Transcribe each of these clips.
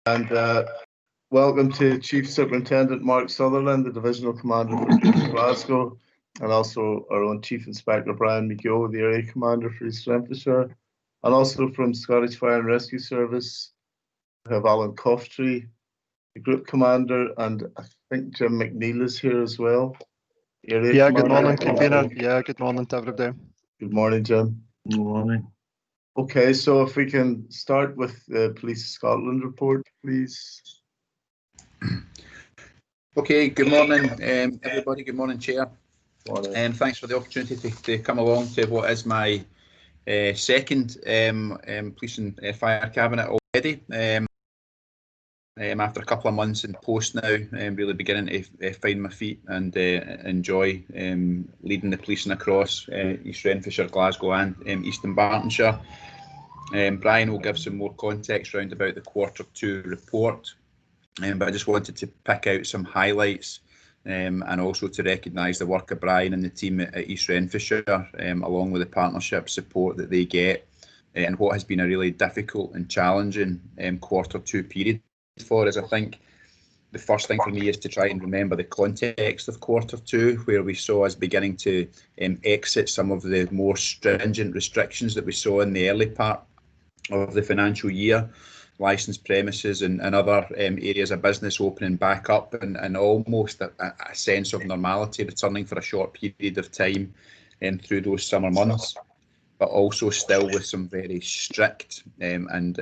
And welcome to Chief Superintendent Mark Sutherland, the Divisional Commander for Glasgow, and also our own Chief Inspector Brian McGill, the Area Commander for East Renfrewshire, and also from Scottish Fire and Rescue Service, we have Alan Coftree, the Group Commander, and I think Jim McNeil is here as well. Yeah, good morning, Convener. Yeah, good morning to everybody. Good morning, Jim. Good morning. Okay, so if we can start with the Police Scotland report, please. Okay, good morning, everybody. Good morning, Chair. Morning. And thanks for the opportunity to come along to what is my second Police and Fire Cabinet already. After a couple of months in post now, really beginning to find my feet and enjoy leading the policing across East Renfrewshire, Glasgow and Eastern Bartonshire. Brian will give some more context round about the Q2 report, but I just wanted to pick out some highlights and also to recognise the work of Brian and the team at East Renfrewshire, along with the partnership support that they get, and what has been a really difficult and challenging Q2 period for us. I think the first thing for me is to try and remember the context of Q2, where we saw us beginning to exit some of the more stringent restrictions that we saw in the early part of the financial year, licensed premises and other areas of business opening back up, and almost a sense of normality returning for a short period of time through those summer months, but also still with some very strict and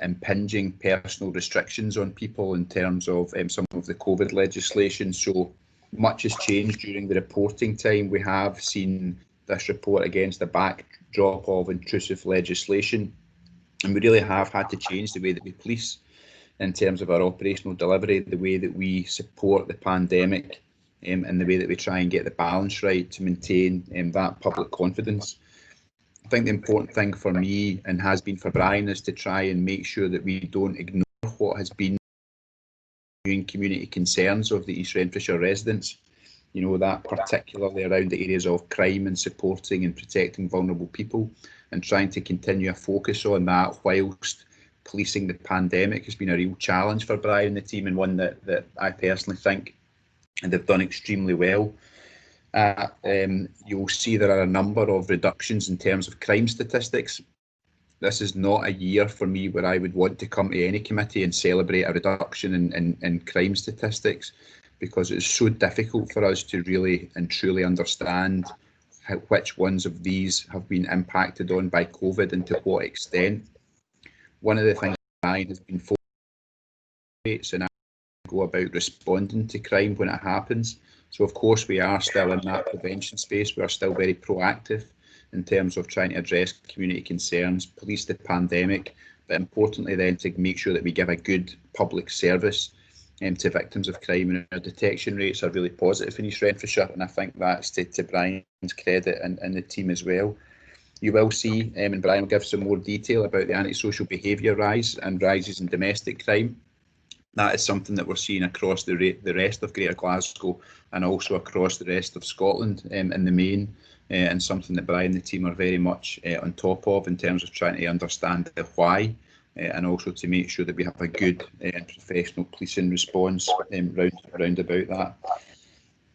impinging personal restrictions on people in terms of some of the COVID legislation. So much has changed during the reporting time. We have seen this report against the backdrop of intrusive legislation, and we really have had to change the way that we police in terms of our operational delivery, the way that we support the pandemic, and the way that we try and get the balance right to maintain that public confidence. I think the important thing for me, and has been for Brian, is to try and make sure that we don't ignore what has been community concerns of the East Renfrewshire residents. You know, that particularly around the areas of crime and supporting and protecting vulnerable people, and trying to continue a focus on that whilst policing the pandemic has been a real challenge for Brian and the team, and one that I personally think they've done extremely well. You'll see there are a number of reductions in terms of crime statistics. This is not a year for me where I would want to come to any committee and celebrate a reduction in crime statistics, because it's so difficult for us to really and truly understand which ones of these have been impacted on by COVID and to what extent. One of the things Brian has been focused on, and I go about responding to crime when it happens. So of course we are still in that prevention space. We are still very proactive in terms of trying to address community concerns, police the pandemic, but importantly then to make sure that we give a good public service to victims of crime, and our detection rates are really positive in East Renfrewshire, and I think that's to Brian's credit and the team as well. You will see, and Brian will give some more detail about the antisocial behaviour rise and rises in domestic crime. That is something that we're seeing across the rest of Greater Glasgow and also across the rest of Scotland in the main, and something that Brian and the team are very much on top of in terms of trying to understand the why, and also to make sure that we have a good and professional policing response round about that.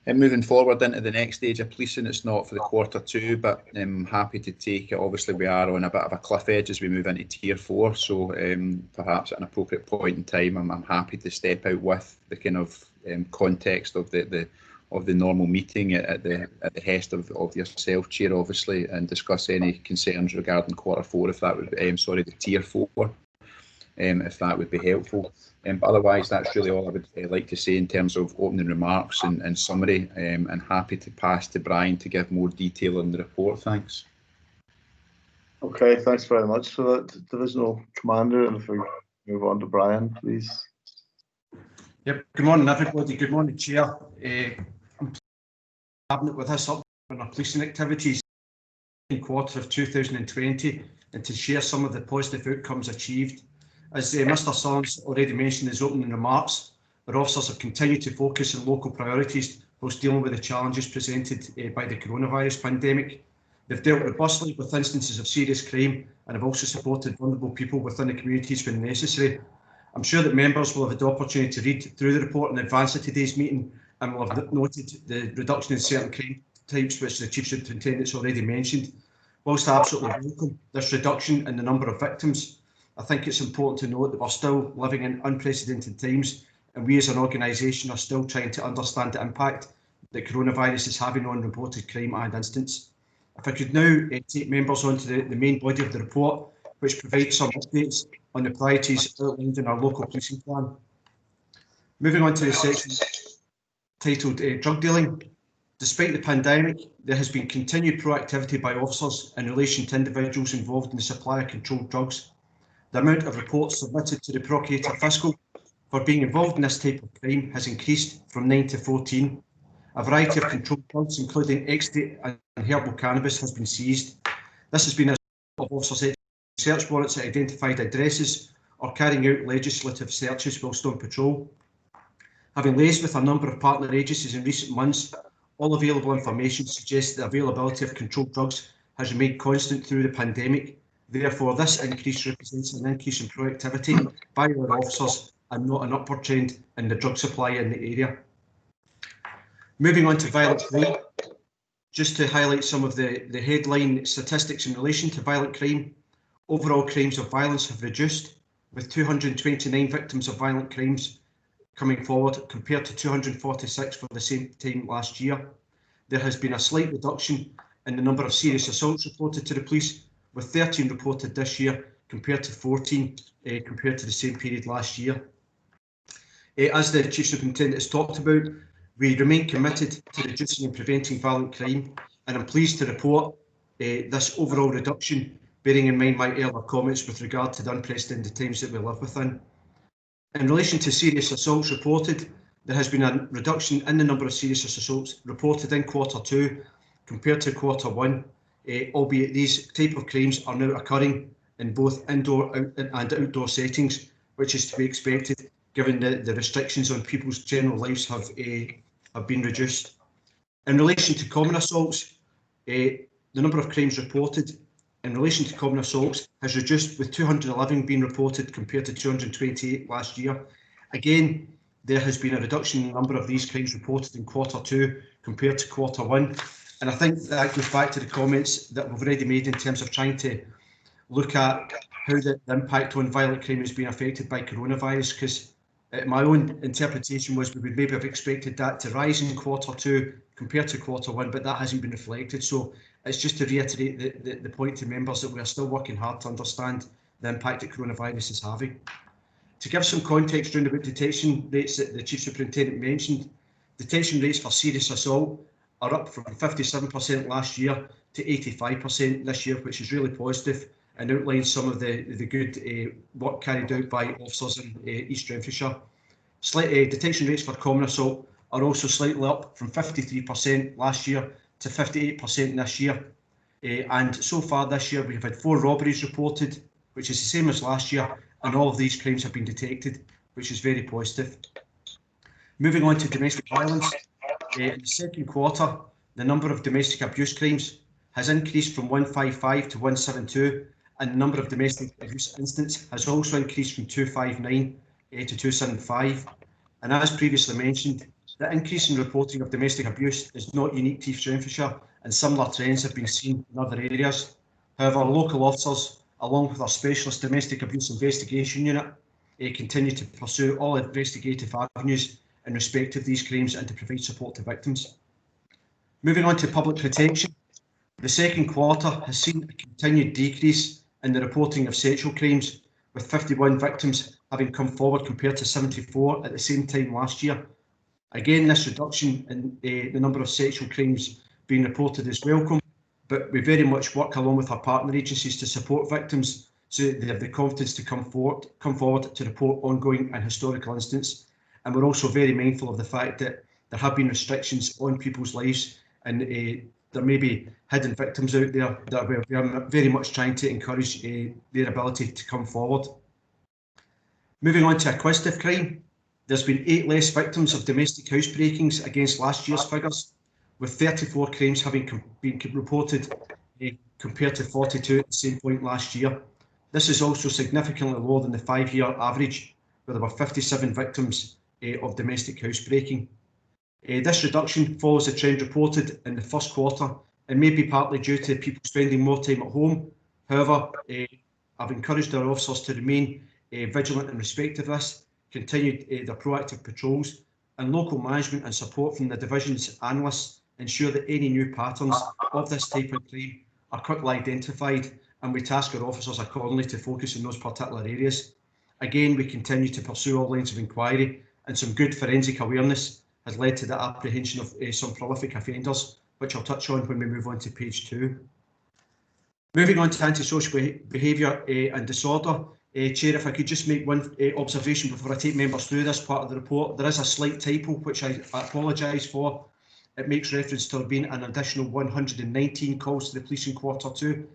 And moving forward into the next stage of policing, it's not for the Q2, but I'm happy to take it. Obviously, we are on a bit of a cliff edge as we move into Tier 4, so perhaps at an appropriate point in time, I'm happy to step out with the kind of context of the normal meeting at the hest of yourself, Chair, obviously, and discuss any concerns regarding Q4, if that would the Tier 4. If that would be helpful. But otherwise, that's really all I would like to say in terms of opening remarks and summary, and happy to pass to Brian to give more detail on the report. Thanks. Okay, thanks very much for that, Divisional Commander. And if we move on to Brian, please. Yep. Good morning, everybody. Good morning, Chair. I'm Cabinet with this up on our policing activities in quarter of 2020, and to share some of the positive outcomes achieved. As Mr. Sons already mentioned in his opening remarks, our officers have continued to focus on local priorities whilst dealing with the challenges presented by the coronavirus pandemic. They've dealt robustly with instances of serious crime and have also supported vulnerable people within the communities when necessary. I'm sure that members will have had the opportunity to read through the report in advance of today's meeting and will have noted the reduction in certain crime types, which the Chief Superintendent's already mentioned. Whilst I absolutely welcome this reduction in the number of victims, I think it's important to note that we're still living in unprecedented times, and we as an organisation are still trying to understand the impact that coronavirus is having on reported crime and incidents. If I could now take members on to the main body of the report, which provides some updates on the priorities outlined in our local policing plan. Moving on to the section titled Drug Dealing. Despite the pandemic, there has been continued proactivity by officers in relation to individuals involved in the supply of controlled drugs. The amount of reports submitted to the Procurator Fiscal for being involved in this type of crime has increased from 9 to 14. A variety of controlled drugs, including ecstasy and herbal cannabis, has been seized. This has been as a result of officers executing search warrants at identified addresses or carrying out legislative searches whilst on patrol. Having liaised with a number of partner agencies in recent months, all available information suggests the availability of controlled drugs has remained constant through the pandemic. Therefore, this increase represents an increase in proactivity by our officers and not an upward trend in the drug supply in the area. Moving on to violent crime, just to highlight some of the headline statistics in relation to violent crime. Overall crimes of violence have reduced, with 229 victims of violent crimes coming forward compared to 246 for the same time last year. There has been a slight reduction in the number of serious assaults reported to the police, with 13 reported this year compared to 14 compared to the same period last year. As the Chief Superintendent has talked about, we remain committed to reducing and preventing violent crime, and I'm pleased to report this overall reduction, bearing in mind my earlier comments with regard to the unprecedented times that we live within. In relation to serious assaults reported, there has been a reduction in the number of serious assaults reported in Q2 compared to Q1, albeit these type of crimes are now occurring in both indoor and outdoor settings, which is to be expected given the restrictions on people's general lives have been reduced. In relation to common assaults, the number of crimes reported in relation to common assaults has reduced, with 211 being reported compared to 228 last year. Again, there has been a reduction in the number of these crimes reported in Q2 compared to Q1. And I think that goes back to the comments that we've already made in terms of trying to look at how the impact on violent crime is being affected by coronavirus, because my own interpretation was we would maybe have expected that to rise in Q2 compared to Q1, but that hasn't been reflected. So it's just to reiterate the point to members that we are still working hard to understand the impact that coronavirus is having. To give some context around about detection rates that the Chief Superintendent mentioned, detection rates for serious assault are up from 57% last year to 85% this year, which is really positive and outlines some of the good work carried out by officers in East Renfrewshire. Detection rates for common assault are also slightly up from 53% last year to 58% this year. And so far this year, we've had 4 robberies reported, which is the same as last year, and all of these crimes have been detected, which is very positive. Moving on to domestic violence, in the second quarter, the number of domestic abuse crimes has increased from 155 to 172, and the number of domestic abuse incidents has also increased from 259 to 275. And as previously mentioned, the increase in reporting of domestic abuse is not unique to East Renfrewshire, and similar trends have been seen in other areas. However, our local officers, along with our specialist domestic abuse investigation unit, continue to pursue all investigative avenues in respect of these crimes and to provide support to victims. Moving on to public protection, the second quarter has seen a continued decrease in the reporting of sexual crimes, with 51 victims having come forward compared to 74 at the same time last year. Again, this reduction in the number of sexual crimes being reported is welcome, but we very much work along with our partner agencies to support victims so that they have the confidence to come forward to report ongoing and historical incidents. And we're also very mindful of the fact that there have been restrictions on people's lives, and there may be hidden victims out there that we are very much trying to encourage their ability to come forward. Moving on to acquisitive crime, there's been 8 less victims of domestic housebreakings against last year's figures, with 34 crimes having been reported compared to 42 at the same point last year. This is also significantly lower than the 5-year average, where there were 57 victims of domestic housebreaking. This reduction follows a trend reported in the first quarter and may be partly due to people spending more time at home. However, I've encouraged our officers to remain vigilant in respect of this, continued their proactive patrols, and local management and support from the division's analysts ensure that any new patterns of this type of crime are quickly identified, and we task our officers accordingly to focus on those particular areas. Again, we continue to pursue all lines of inquiry, and some good forensic awareness has led to the apprehension of some prolific offenders, which I'll touch on when we move on to page 2. Moving on to antisocial behaviour and disorder. Chair, if I could just make one observation before I take members through this part of the report. There is a slight typo, which I apologise for. It makes reference to there being an additional 119 calls to the police in quarter 2.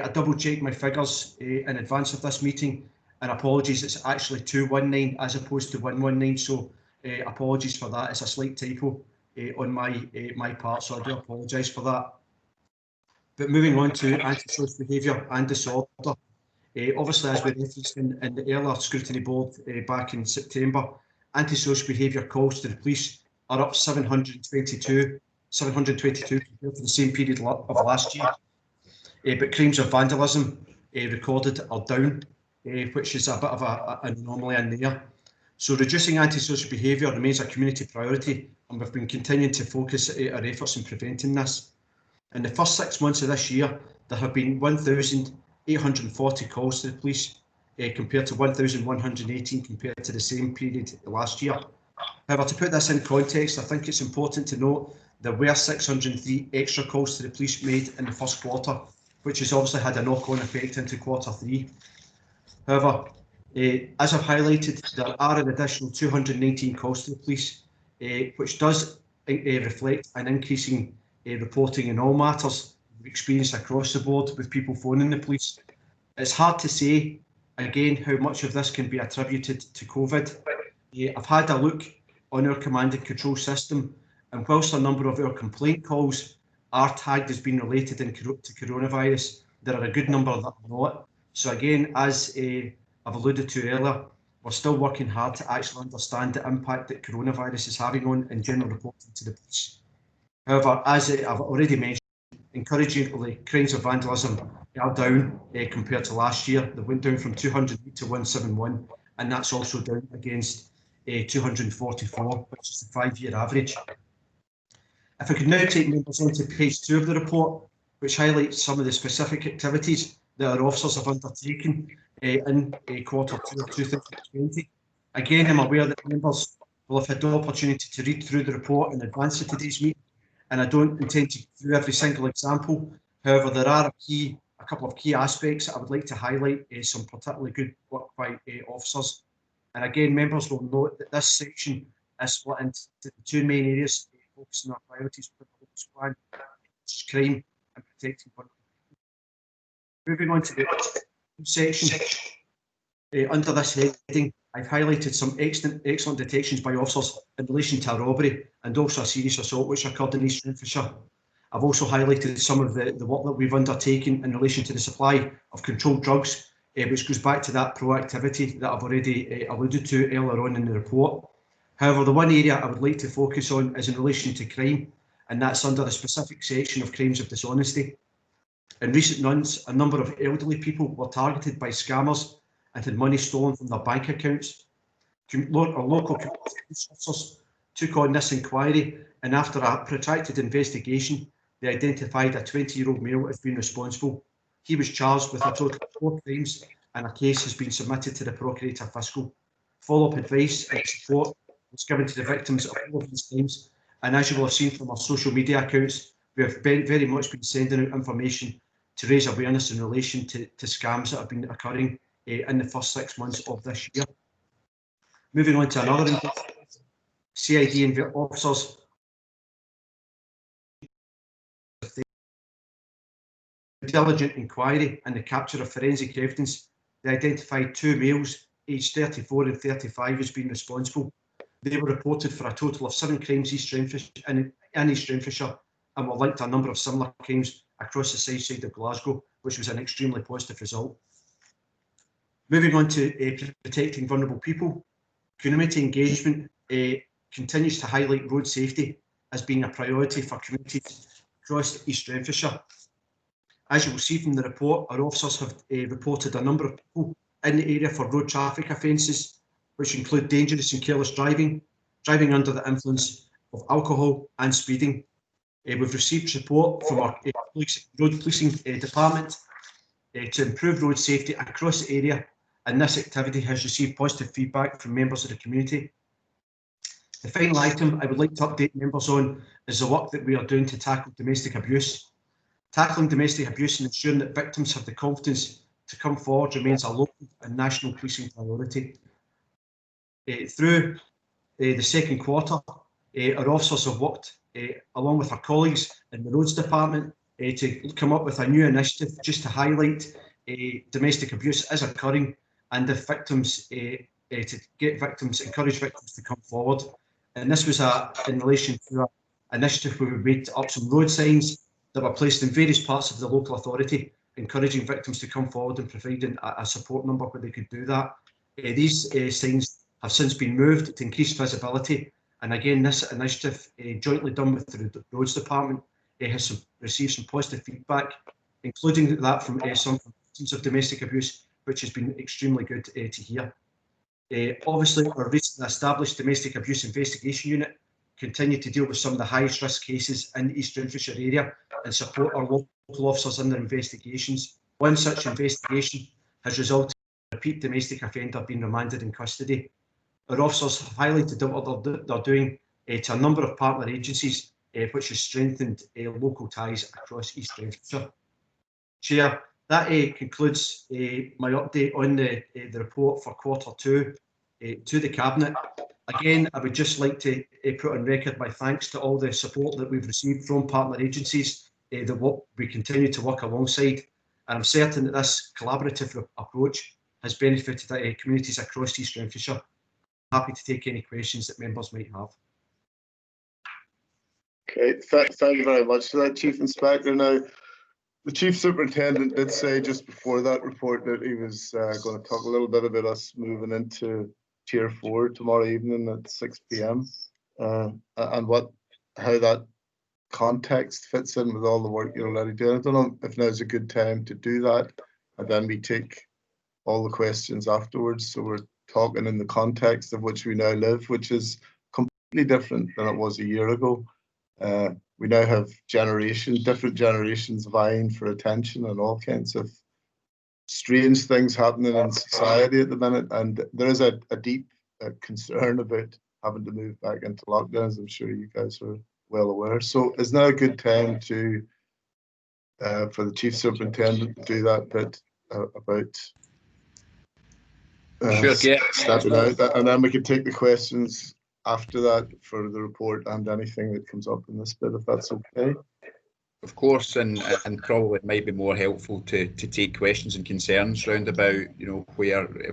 I double checked my figures in advance of this meeting, and apologies, it's actually 219 as opposed to 119, so apologies for that. It's a slight typo on my part, so I do apologise for that. But moving on to antisocial behaviour and disorder. Obviously, as we referenced in the earlier scrutiny board back in September, antisocial behaviour calls to the police are up 722 compared to the same period of last year. But crimes of vandalism recorded are down, which is a bit of an anomaly in there. So reducing antisocial behaviour remains a community priority, and we've been continuing to focus our efforts in preventing this. In the first 6 months of this year, there have been 1,840 calls to the police, compared to 1,118 compared to the same period last year. However, to put this in context, I think it's important to note there were 603 extra calls to the police made in the first quarter, which has obviously had a knock-on effect into quarter 3. However, as I've highlighted, there are an additional 219 calls to the police, which does reflect an increasing reporting in all matters we've experienced across the board with people phoning the police. It's hard to say, again, how much of this can be attributed to COVID. I've had a look on our command and control system, and whilst a number of our complaint calls are tagged as being related to coronavirus, there are a good number that are not. So again, as I've alluded to earlier, we're still working hard to actually understand the impact that coronavirus is having on in general reporting to the police. However, as I've already mentioned, encouragingly, crimes of vandalism are down compared to last year. They went down from 208 to 171, and that's also down against 244, which is the 5-year average. If I could now take members on to page 2 of the report, which highlights some of the specific activities that our officers have undertaken in quarter 2 of 2020. Again, I'm aware that members will have had the opportunity to read through the report in advance of today's meeting, and I don't intend to go through every single example. However, there are a couple of key aspects that I would like to highlight, some particularly good work by officers. And again, members will note that this section is split into the 2 main areas, focusing on our priorities for the police plan, which is crime and protecting vulnerable people. Moving on to the section, under this heading, I've highlighted some excellent detections by officers in relation to a robbery and also a serious assault which occurred in East Renfrewshire. I've also highlighted some of the work that we've undertaken in relation to the supply of controlled drugs, which goes back to that proactivity that I've already alluded to earlier on in the report. However, the one area I would like to focus on is in relation to crime, and that's under the specific section of crimes of dishonesty. In recent months, a number of elderly people were targeted by scammers and had money stolen from their bank accounts. Our local police officers took on this inquiry, and after a protracted investigation, they identified a 20-year-old male as being responsible. He was charged with a total of 4 crimes, and a case has been submitted to the Procurator Fiscal. Follow-up advice and support was given to the victims of all of these crimes, and as you will have seen from our social media accounts, we have very much been sending out information to raise awareness in relation to scams that have been occurring in the first 6 months of this year. Moving on to another investigation, CID and officers diligent inquiry and the capture of forensic evidence. They identified 2 males aged 34 and 35 as being responsible. They were reported for a total of 7 crimes in East Renfrewshire and were linked to a number of similar crimes across the south side of Glasgow, which was an extremely positive result. Moving on to protecting vulnerable people. Community engagement continues to highlight road safety as being a priority for communities across East Renfrewshire. As you will see from the report, our officers have reported a number of people in the area for road traffic offences, which include dangerous and careless driving, driving under the influence of alcohol and speeding. We've received support from our road policing department to improve road safety across the area, and this activity has received positive feedback from members of the community. The final item I would like to update members on is the work that we are doing to tackle domestic abuse. Tackling domestic abuse and ensuring that victims have the confidence to come forward remains a local and national policing priority. Through the second quarter, our officers have worked along with our colleagues in the roads department to come up with a new initiative just to highlight domestic abuse is occurring, and if victims to encourage victims to come forward. And this was in relation to an initiative where we made up some road signs that were placed in various parts of the local authority, encouraging victims to come forward and providing a support number where they could do that. These signs have since been moved to increase visibility, and again, this initiative, jointly done with the roads department, has received some positive feedback, including that from some victims of domestic abuse, which has been extremely good to hear. Obviously, our recently established domestic abuse investigation unit continue to deal with some of the highest risk cases in the East Renfrewshire area and support our local officers in their investigations. One such investigation has resulted in a repeat domestic offender being remanded in custody. Our officers have highlighted what they're doing to a number of partner agencies, which has strengthened local ties across East Renfrewshire. Chair, that concludes my update on the report for Q2 to the Cabinet. Again, I would just like to put on record my thanks to all the support that we've received from partner agencies that we continue to work alongside. And I'm certain that this collaborative approach has benefited communities across East Renfrewshire. I'm happy to take any questions that members might have. Okay, thank you very much for that, Chief Inspector. Now, the Chief Superintendent did say just before that report that he was going to talk a little bit about us moving into Tier 4 tomorrow evening at 6 p.m. And how that context fits in with all the work you're already doing. I don't know if now's a good time to do that, and then we take all the questions afterwards. So we're talking in the context of which we now live, which is completely different than it was a year ago. We now have different generations vying for attention and all kinds of strange things happening in society at the minute. And there is a deep concern about having to move back into lockdown, as I'm sure you guys are well aware. So is now a good time to for the Chief Superintendent to do that bit about Sure, yeah. stepping out, and then we can take the questions after that for the report and anything that comes up in this bit, if that's okay. Of course, and probably it might be more helpful to take questions and concerns round about,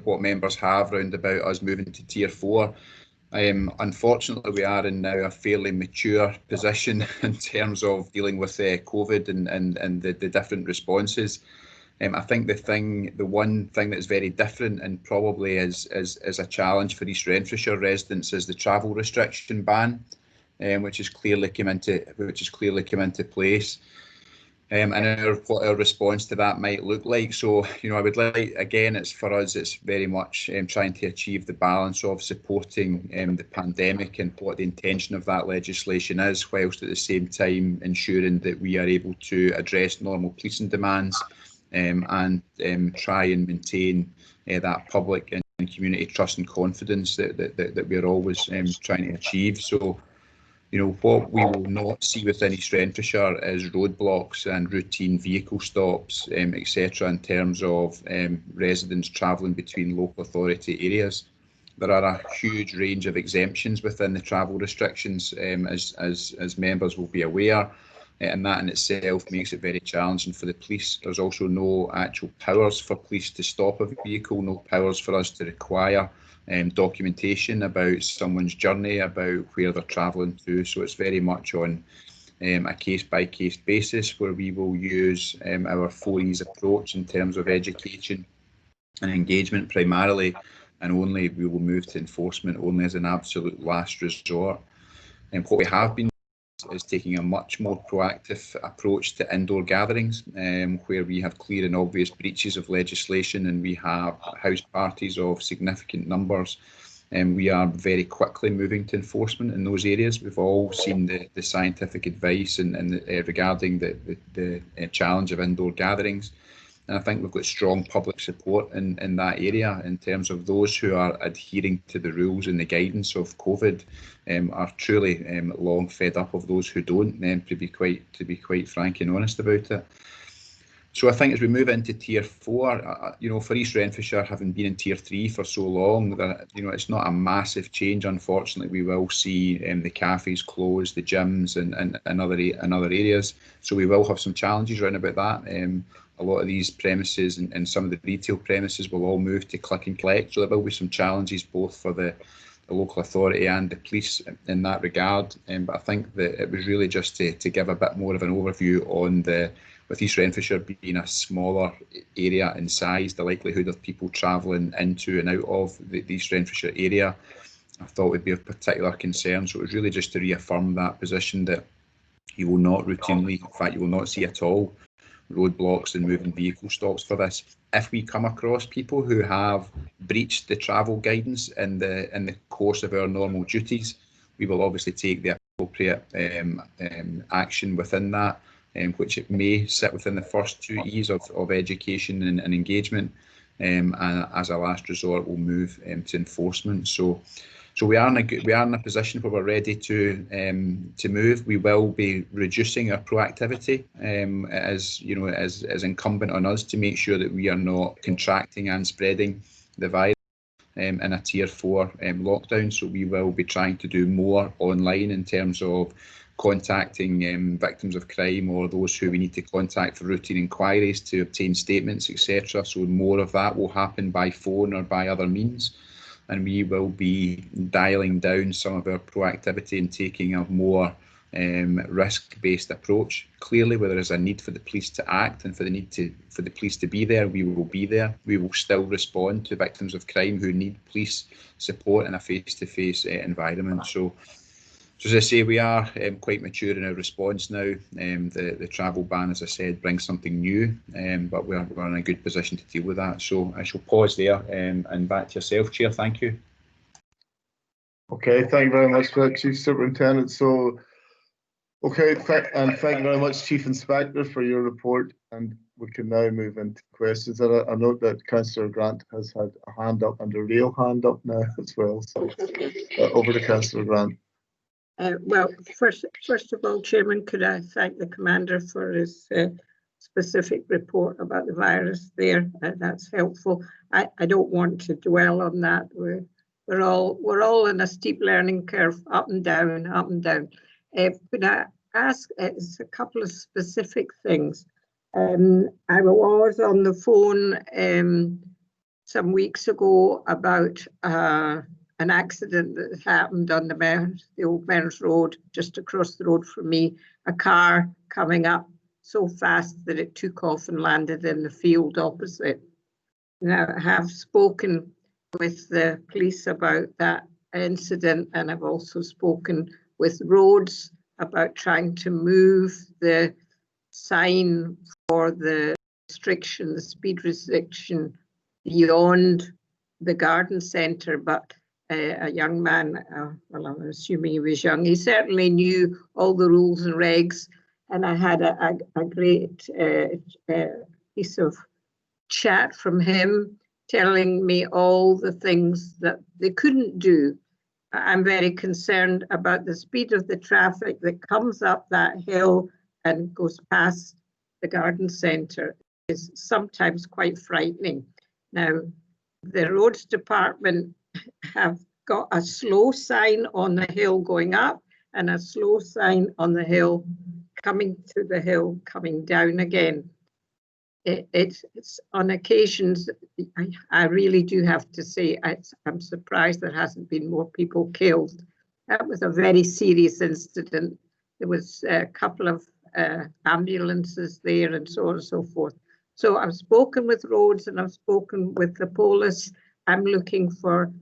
what members have round about us moving to Tier 4. Unfortunately, we are in now a fairly mature position in terms of dealing with COVID and the different responses. I think the one thing that is very different and probably is a challenge for East Renfrewshire residents is the travel restriction ban, which has clearly come into place. And what our response to that might look like. So, I would like, again, it's very much trying to achieve the balance of supporting the pandemic and what the intention of that legislation is, whilst at the same time ensuring that we are able to address normal policing demands and try and maintain that public and community trust and confidence that we're always trying to achieve. So, what we will not see within East Renfrewshire is roadblocks and routine vehicle stops, etc., in terms of residents travelling between local authority areas. There are a huge range of exemptions within the travel restrictions, as members will be aware, and that in itself makes it very challenging for the police. There's also no actual powers for police to stop a vehicle, no powers for us to require documentation about someone's journey, about where they're travelling to. So it's very much on a case-by-case basis, where we will use our 4E's approach in terms of education and engagement primarily and only we will move to enforcement only as an absolute last resort. And what we have been is taking a much more proactive approach to indoor gatherings, where we have clear and obvious breaches of legislation and we have house parties of significant numbers. And we are very quickly moving to enforcement in those areas. We've all seen the scientific advice regarding the challenge of indoor gatherings. And I think we've got strong public support in that area in terms of those who are adhering to the rules and the guidance of COVID are truly long fed up of those who don't, to be quite frank and honest about it. So I think as we move into Tier 4, for East Renfrewshire, having been in Tier 3 for so long, that it's not a massive change. Unfortunately, we will see the cafes close, the gyms and other areas. So we will have some challenges around about that. A lot of these premises and some of the retail premises will all move to click and collect. So there will be some challenges both for the local authority and the police in that regard. But I think that it was really just to give a bit more of an overview on with East Renfrewshire being a smaller area in size, the likelihood of people travelling into and out of the East Renfrewshire area, I thought would be of particular concern. So it was really just to reaffirm that position that you will not routinely, in fact, you will not see at all roadblocks and moving vehicle stops for this. If we come across people who have breached the travel guidance in the course of our normal duties, we will obviously take the appropriate action within that, which it may sit within the first 2 E's of education and engagement, and as a last resort we'll move to enforcement. So we are in a position where we're ready to move. We will be reducing our proactivity as incumbent on us to make sure that we are not contracting and spreading the virus in a Tier 4 lockdown. So we will be trying to do more online in terms of contacting victims of crime or those who we need to contact for routine inquiries to obtain statements, etc. So more of that will happen by phone or by other means. And we will be dialing down some of our proactivity and taking a more risk-based approach. Clearly, where there is a need for the police to act and for the police to be there, we will be there. We will still respond to victims of crime who need police support in a face-to-face environment. So as I say, we are quite mature in our response now. The travel ban, as I said, brings something new, but we're in a good position to deal with that. So I shall pause there and back to yourself, Chair. Thank you. Okay, thank you very much for that, Chief Superintendent. So, okay, and thank you very much, Chief Inspector, for your report. And we can now move into questions. And I note that Councillor Grant has had a hand up and a real hand up now as well. So over to Councillor Grant. Well, first of all, Chairman, could I thank the Commander for his specific report about the virus there? That's helpful. I don't want to dwell on that. We're all in a steep learning curve, up and down, up and down. Could I ask a couple of specific things? I was on the phone some weeks ago about an accident that happened on the Old Mearns Road, just across the road from me, a car coming up so fast that it took off and landed in the field opposite. Now, I have spoken with the police about that incident, and I've also spoken with roads about trying to move the sign for the restriction, the speed restriction, beyond the garden centre, but a young man, well, I'm assuming he was young, he certainly knew all the rules and regs, and I had a great piece of chat from him telling me all the things that they couldn't do. I'm very concerned about the speed of the traffic that comes up that hill and goes past the garden centre. Is sometimes quite frightening. Now, the roads department have got a slow sign on the hill going up and a slow sign on the hill coming to the hill coming down again. It's on occasions, I really do have to say, I'm surprised there hasn't been more people killed. That was a very serious incident. There was a couple of ambulances there and so on and so forth. So I've spoken with roads and I've spoken with the police, I'm looking for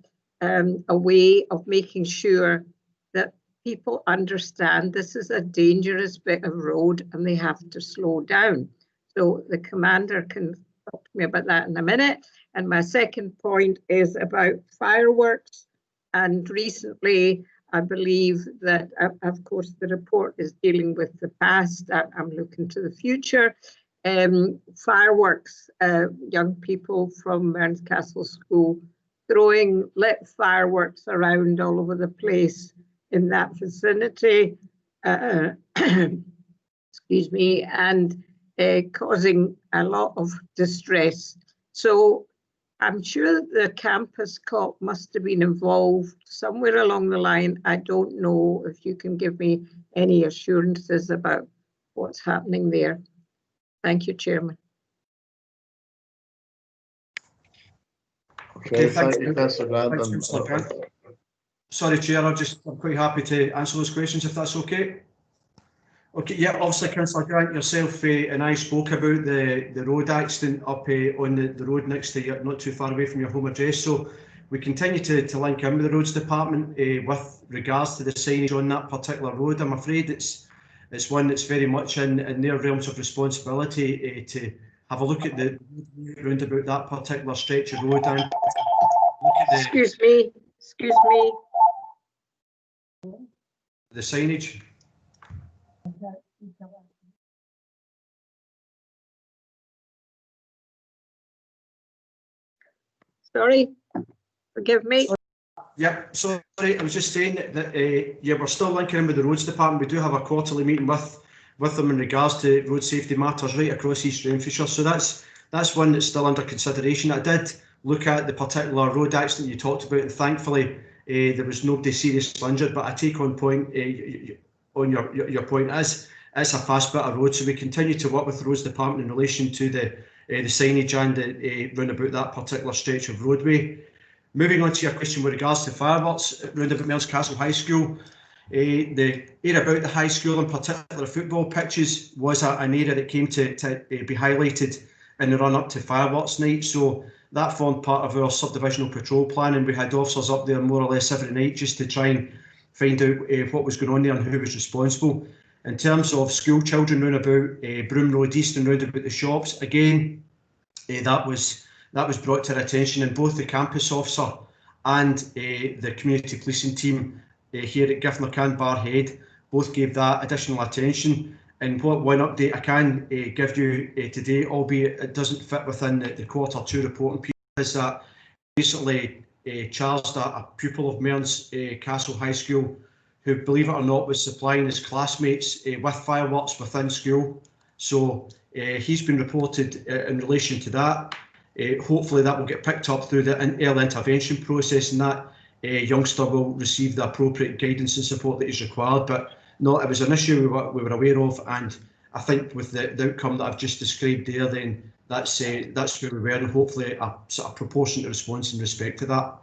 a way of making sure that people understand this is a dangerous bit of road and they have to slow down. So the commander can talk to me about that in a minute. And my second point is about fireworks. And recently, I believe that, of course, the report is dealing with the past. I'm looking to the future. Fireworks, young people from Mearns Castle School throwing lit fireworks around all over the place in that vicinity, excuse me, and causing a lot of distress. So I'm sure the campus cop must have been involved somewhere along the line. I don't know if you can give me any assurances about what's happening there. Thank you, Chairman. Okay, thank you, Councillor Grant. Thanks, Councillor Grant. Sorry, Chair, I'm quite happy to answer those questions if that's okay. Okay, yeah, obviously, Councillor Grant, yourself and I spoke about the road accident up on the road next to you, not too far away from your home address. So we continue to link in with the Roads Department with regards to the signage on that particular road. I'm afraid it's one that's very much in their realms of responsibility to have a look at the round about that particular stretch of road and look at Excuse me. the signage. Sorry, forgive me. Yeah, sorry, I was just saying that yeah, we're still linking in with the Roads Department. We do have a quarterly meeting with them in regards to road safety matters right across East Renfrewshire. So that's one that's still under consideration. I did look at the particular road accident you talked about, and thankfully there was nobody seriously injured. But I take on point on your point as it's a fast bit of road, so we continue to work with the Roads Department in relation to the signage and round about that particular stretch of roadway. Moving on to your question with regards to fireworks round about Mearns Castle High School, the area about the high school, in particular football pitches, was an area that came to be highlighted in the run up to fireworks night. So that formed part of our subdivisional patrol plan, and we had officers up there more or less every night just to try and find out what was going on there and who was responsible. In terms of school children round about Broom Road East and round about the shops, again, that was brought to our attention, and both the campus officer and the community policing team here at Giffnock and Barrhead both gave that additional attention. And one update I can give you today, albeit it doesn't fit within the Q2 reporting period, is that recently charged a pupil of Mearns Castle High School who, believe it or not, was supplying his classmates with fireworks within school. So he's been reported in relation to that. Hopefully that will get picked up through the early intervention process, and that youngster will receive the appropriate guidance and support that is required. But no, it was an issue we were aware of, and I think with the outcome that I've just described there, then that's where we were, and hopefully a sort of proportionate response in respect to that.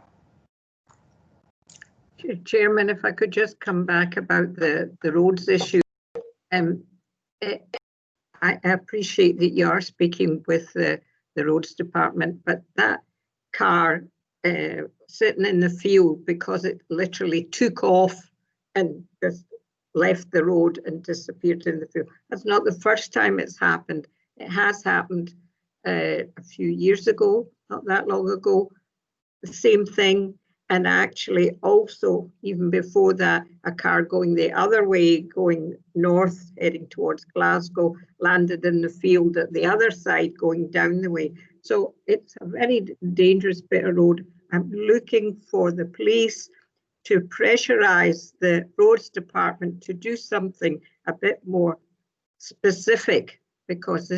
Chairman, if I could just come back about the roads issue. I appreciate that you are speaking with the Roads Department, but that car sitting in the field because it literally took off and just left the road and disappeared in the field. That's not the first time it's happened. It has happened a few years ago, not that long ago, the same thing. And actually also, even before that, a car going the other way, going north, heading towards Glasgow, landed in the field at the other side, going down the way. So it's a very dangerous bit of road. I'm looking for the police to pressurise the Roads Department to do something a bit more specific, because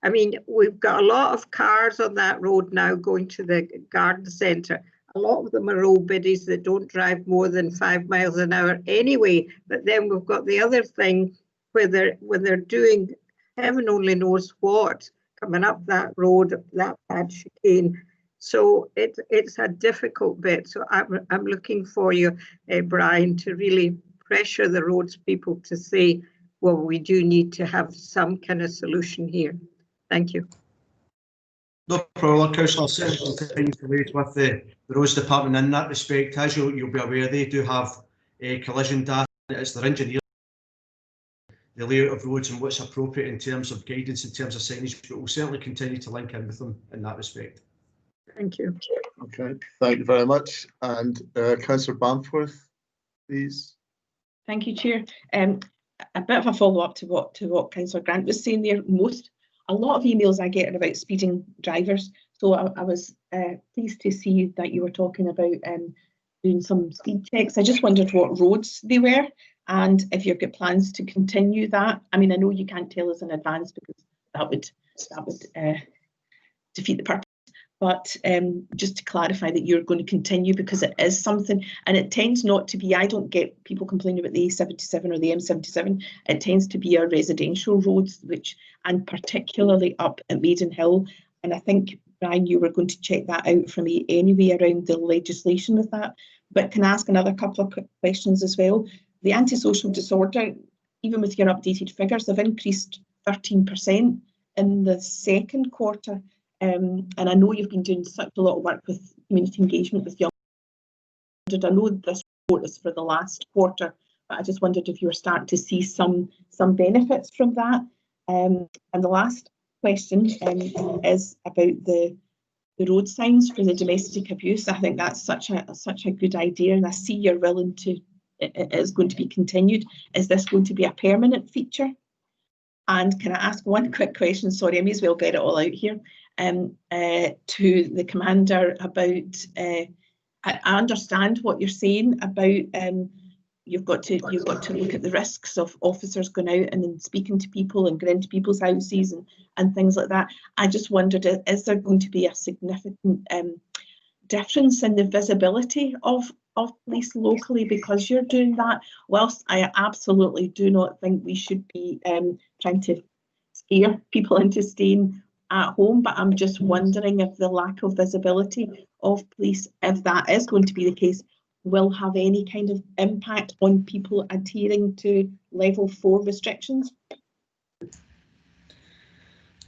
I mean, we've got a lot of cars on that road now going to the garden centre. A lot of them are old biddies that don't drive more than 5 miles an hour anyway. But then we've got the other thing where they're doing heaven only knows what, coming up that road, that bad chicane. So it's a difficult bit. So I'm looking for you, Brian, to really pressure the roads people to say, well, we do need to have some kind of solution here. Thank you. No problem, Councillor. Certainly continue to liaise with the roads department in that respect. As you'll be aware, they do have collision data. It's their engineers, the layout of roads and what's appropriate in terms of guidance, in terms of signage, but we'll certainly continue to link in with them in that respect. Thank you. Okay, thank you very much. And Councillor Bamforth, please. Thank you, Chair. A bit of a follow-up to what Councillor Grant was saying there. A lot of emails I get are about speeding drivers. So I was pleased to see that you were talking about doing some speed checks. I just wondered what roads they were and if you've got plans to continue that. I mean, I know you can't tell us in advance because that would defeat the purpose. But just to clarify that you're going to continue, because it is something, and it tends not to be, I don't get people complaining about the A77 or the M77, it tends to be our residential roads, and particularly up at Maidenhill. And I think, Brian, you were going to check that out for me anyway around the legislation with that. But can I ask another couple of quick questions as well? The antisocial disorder, even with your updated figures, have increased 13% in the second quarter. And I know you've been doing such a lot of work with community engagement with young. I know this report is for the last quarter, but I just wondered if you were starting to see some benefits from that. And the last question is about the road signs for the domestic abuse. I think that's such a good idea, and I see you're willing to. It is going to be continued. Is this going to be a permanent feature? And can I ask one quick question? Sorry, I may as well get it all out here. To the commander about, I understand what you're saying about you've got to look at the risks of officers going out and then speaking to people and going into people's houses and things like that. I just wondered, is there going to be a significant difference in the visibility of police locally because you're doing that? Whilst I absolutely do not think we should be trying to scare people into staying at home, but I'm just wondering if the lack of visibility of police, if that is going to be the case, will have any kind of impact on people adhering to level 4 restrictions.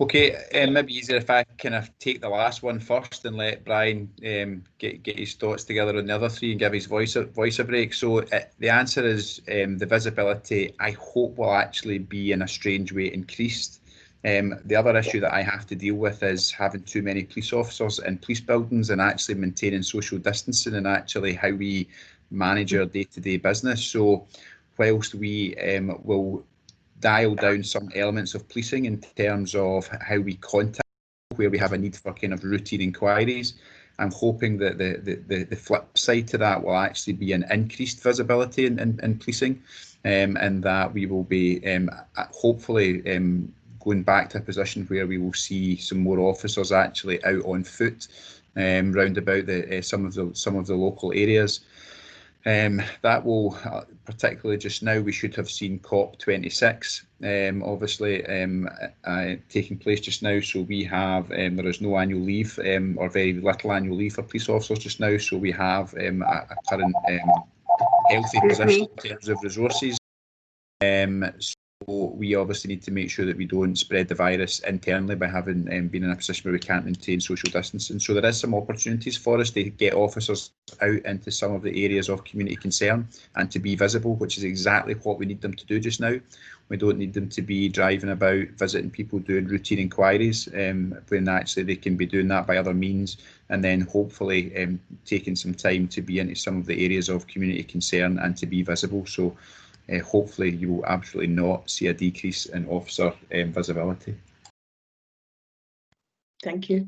Okay, maybe easier if I kind of take the last one first and let Brian get his thoughts together on the other three and give his voice a break. So the answer is the visibility, I hope, will actually be in a strange way increased. The other issue that I have to deal with is having too many police officers in police buildings and actually maintaining social distancing and actually how we manage our day-to-day business. So whilst we will dial down some elements of policing in terms of how we contact where we have a need for kind of routine inquiries, I'm hoping that the flip side to that will actually be an increased visibility in policing, and that we will be hopefully going back to a position where we will see some more officers actually out on foot round about some of the local areas. That will, particularly just now, we should have seen COP26 obviously taking place just now. So we have, there is no annual leave or very little annual leave for police officers just now. So we have a current healthy position in terms of resources. So we obviously need to make sure that we don't spread the virus internally by having been in a position where we can't maintain social distancing. So there is some opportunities for us to get officers out into some of the areas of community concern and to be visible, which is exactly what we need them to do just now. We don't need them to be driving about, visiting people, doing routine inquiries, when actually they can be doing that by other means, and then hopefully taking some time to be into some of the areas of community concern and to be visible. So hopefully you will absolutely not see a decrease in officer visibility. Thank you.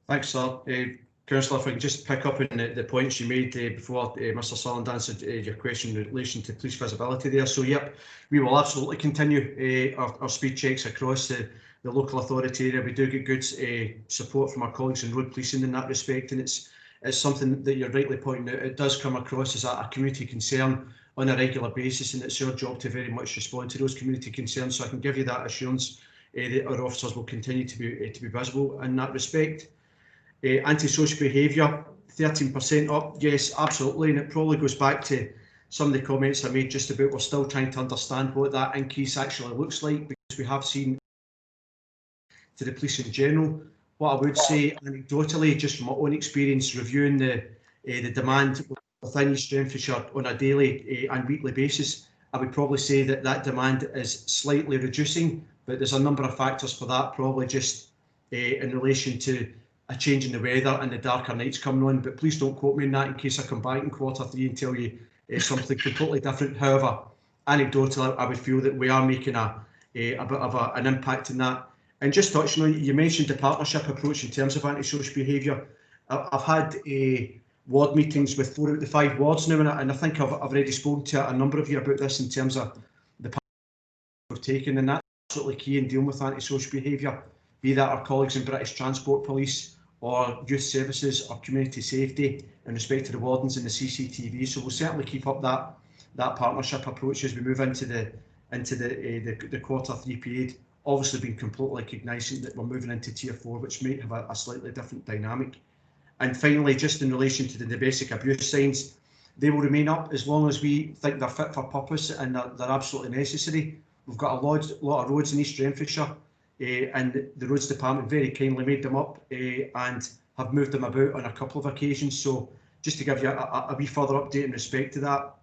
Thanks, sir. Councillor, if I can just pick up on the points you made before Mr. Sutherland answered your question in relation to police visibility there. So, yep, we will absolutely continue our speed checks across the local authority area. We do get good support from our colleagues in road policing in that respect, and it's something that you're rightly pointing out. It does come across as a community concern on a regular basis, and it's our job to very much respond to those community concerns. So I can give you that assurance that our officers will continue to be visible in that respect. Antisocial behaviour, 13% up, yes, absolutely, and it probably goes back to some of the comments I made just about we're still trying to understand what that increase actually looks like, because we have seen to the police in general. What I would say anecdotally, just from my own experience reviewing the demand within East Renfrewshire on a daily and weekly basis, I would probably say that that demand is slightly reducing, but there's a number of factors for that, probably just in relation to a change in the weather and the darker nights coming on. But please don't quote me on that in case I come back in Q3 and tell you something completely different. However, anecdotally, I would feel that we are making a bit of an impact in that. And just touching on, you mentioned the partnership approach in terms of antisocial behaviour. I've had ward meetings with 4 out of the 5 wards now, and I think I've already spoken to a number of you about this in terms of the path we've taken, and that's absolutely key in dealing with antisocial behaviour, be that our colleagues in British Transport Police or Youth Services or Community Safety in respect to the wardens and the CCTV. So we'll certainly keep up that partnership approach as we move into the Q3 period. Obviously being completely recognising that we're moving into Tier 4, which might have a slightly different dynamic. And finally, just in relation to the domestic abuse signs, they will remain up as long as we think they're fit for purpose and they're absolutely necessary. We've got a lot of roads in East Renfrewshire, and the Roads Department very kindly made them up and have moved them about on a couple of occasions. So just to give you a wee further update in respect to that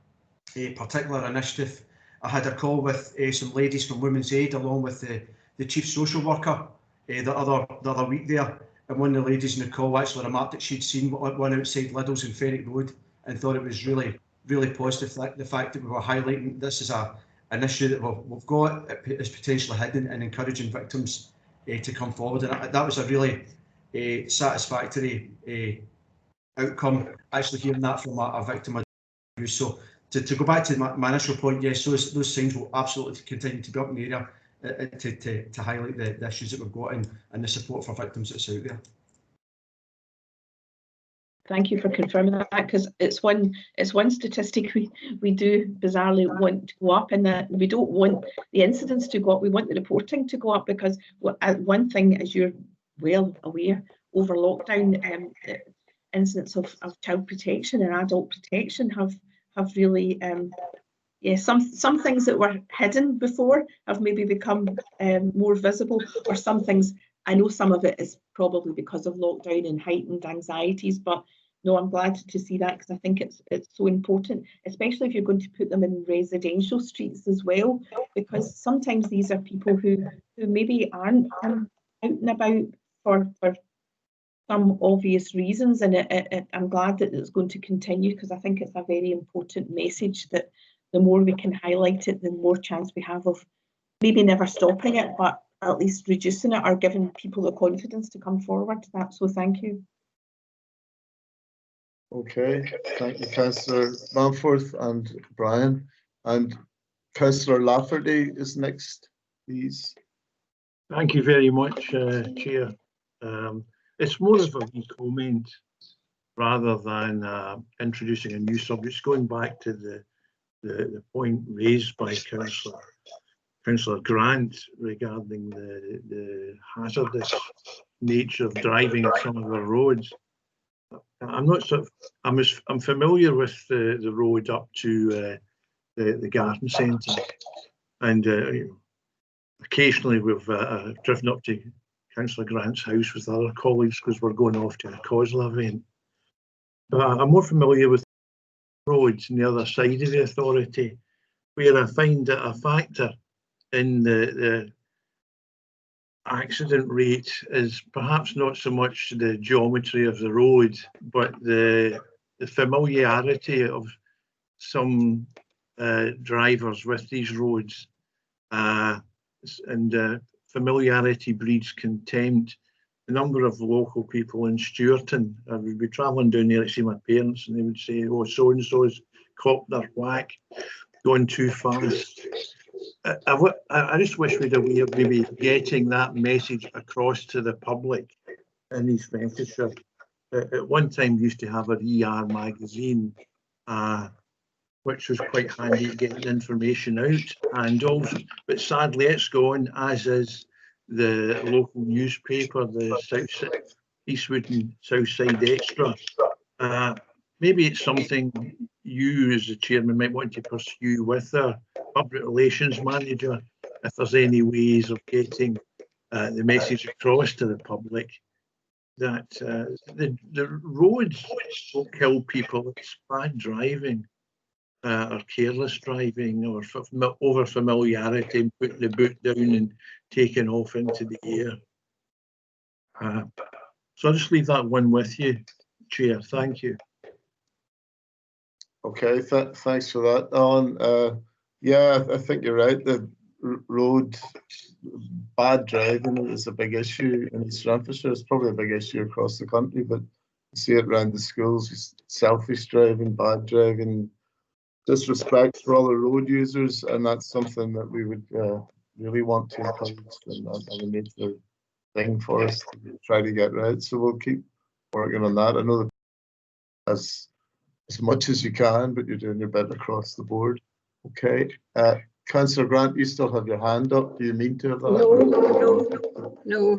particular initiative, I had a call with some ladies from Women's Aid along with the chief social worker the other week there, and one of the ladies in the call actually remarked that she'd seen one outside Lidl's in Fenwick Road and thought it was really, really positive, the fact that we were highlighting this as an issue that we've got is potentially hidden, and encouraging victims to come forward. And that was a really satisfactory outcome, actually hearing that from a victim of abuse. So to go back to my initial point, yes, those signs will absolutely continue to be up in the area to highlight the issues that we've got and the support for victims that's out there. Thank you for confirming that, because it's one statistic we do bizarrely want to go up, and that we don't want the incidents to go up. We want the reporting to go up, because one thing, as you're well aware, over lockdown, incidents of child protection and adult protection have really some things that were hidden before have maybe become more visible, or some things, I know some of it is probably because of lockdown and heightened anxieties, but no, I'm glad to see that, because I think it's so important, especially if you're going to put them in residential streets as well, because sometimes these are people who maybe aren't out and about for some obvious reasons, and I'm glad that it's going to continue, because I think it's a very important message that the more we can highlight it, the more chance we have of maybe never stopping it, but at least reducing it or giving people the confidence to come forward to that. So thank you. Okay, thank you, Councillor Manforth and Brian. And Councillor Lafferty is next, please. Thank you very much, Chair. It's more of a wee comment rather than introducing a new subject. It's going back to the point raised by Councillor Grant regarding the hazardous nature of driving on some of our roads. I'm familiar with the road up to the garden centre, and occasionally we've driven up to Councillor Grant's house with other colleagues because we're going off to a COSLA event. But I'm more familiar with roads on the other side of the authority, where I find that a factor in the accident rate is perhaps not so much the geometry of the road, but the familiarity of some drivers with these roads, and familiarity breeds contempt. A number of local people in Stewarton, I would be travelling down there to see my parents, and they would say, oh, so-and-so's copped their whack, going too fast. I just wish we'd a way of maybe getting that message across to the public in East Renfrewshire. At one time, we used to have an ER magazine, which was quite handy at getting information out, and also, but sadly it's gone, as is the local newspaper, the Eastwood and Southside Extra. Maybe it's something you as the chairman might want to pursue with our public relations manager, if there's any ways of getting the message across to the public that the roads will kill people. It's bad driving or careless driving or over familiarity and putting the boot down and taking off into the air. So I'll just leave that one with you, Chair. Thank you. Okay, thanks for that, Alan. Yeah, I think you're right. The road bad driving is a big issue in East Renfrewshire. It's probably a big issue across the country, but you see it around the schools. Selfish driving, bad driving, disrespect for other road users, and that's something that we would really want to encourage and a major thing for us to try to get right. So we'll keep working on that. I know that as much as you can, but you're doing your bit across the board. Okay. Councillor Grant, you still have your hand up. Do you mean to have that? No,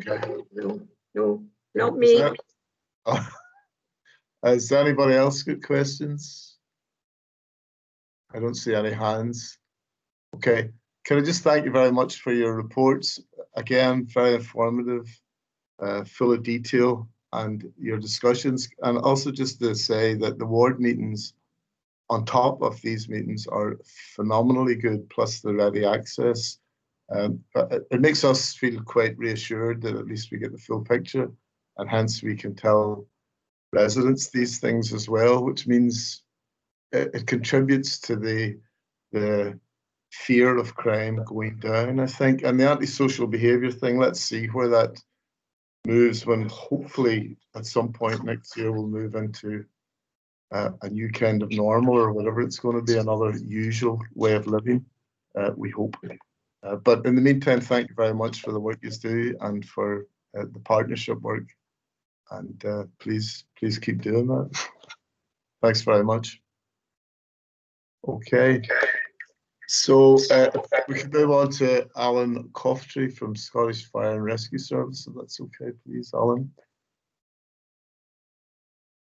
not me. Has anybody else got questions? I don't see any hands. Okay. Can I just thank you very much for your reports? Again, very informative, full of detail, and your discussions. And also just to say that the ward meetings on top of these meetings are phenomenally good, plus the ready access. It makes us feel quite reassured that at least we get the full picture, and hence we can tell residents these things as well, which means it contributes to the fear of crime going down, I think. And the antisocial behaviour thing, let's see where that moves when hopefully at some point next year we'll move into a new kind of normal or whatever it's going to be, another usual way of living, we hope. But in the meantime, thank you very much for the work you do and for the partnership work. And please keep doing that. Thanks very much. Okay. So we can move on to Alan Coftree from Scottish Fire and Rescue Service, if that's okay, please, Alan.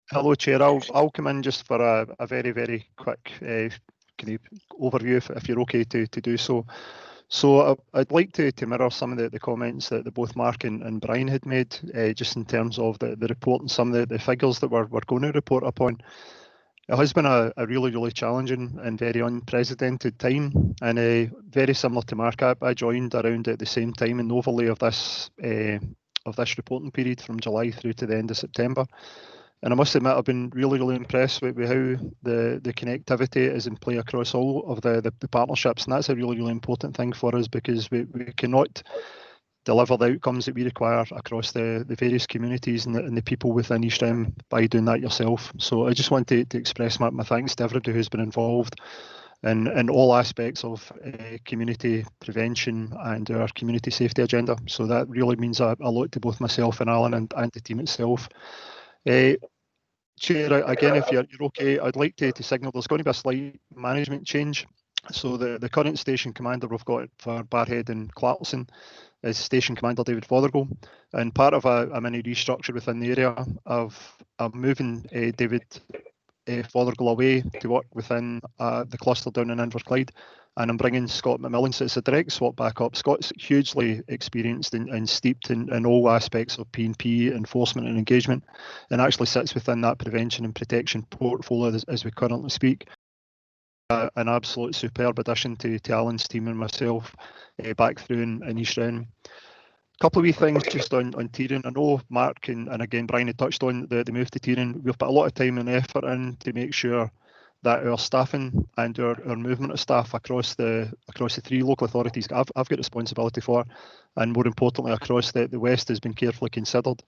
Hello, Chair. I'll come in just for a very, very quick kind of overview, if you're okay to do so. So I'd like to mirror some of the comments that both Mark and Brian had made, just in terms of the report and some of the figures that we're going to report upon. It has been a really, really challenging and very unprecedented time, and very similar to Mark, I joined around at the same time in the overlay of this reporting period from July through to the end of September. And I must admit, I've been really, really impressed with how the connectivity is in play across all of the partnerships, and that's a really, really important thing for us, because we cannot deliver the outcomes that we require across the various communities and the people within East Rem by doing that yourself. So I just want to express my thanks to everybody who's been involved in all aspects of community prevention and our community safety agenda. So that really means a lot to both myself and Alan and the team itself. Chair, again, if you're okay, I'd like to signal there's going to be a slight management change. So the current station commander we've got for Barrhead and Clarkson is Station Commander David Fothergill, and part of a mini restructure within the area of moving David Fothergill away to work within the cluster down in Inverclyde, and I'm bringing Scott McMillan, so it's a direct swap back up. Scott's hugely experienced and steeped in all aspects of P&P enforcement and engagement, and actually sits within that prevention and protection portfolio as we currently speak. An absolute superb addition to Alan's team and myself back through in East Rem. A couple of wee things just on Tieran. I know Mark and again Brian had touched on the move to Tieran. We've put a lot of time and effort in to make sure that our staffing and our movement of staff across the three local authorities I've got responsibility for, and more importantly across the West, has been carefully considered.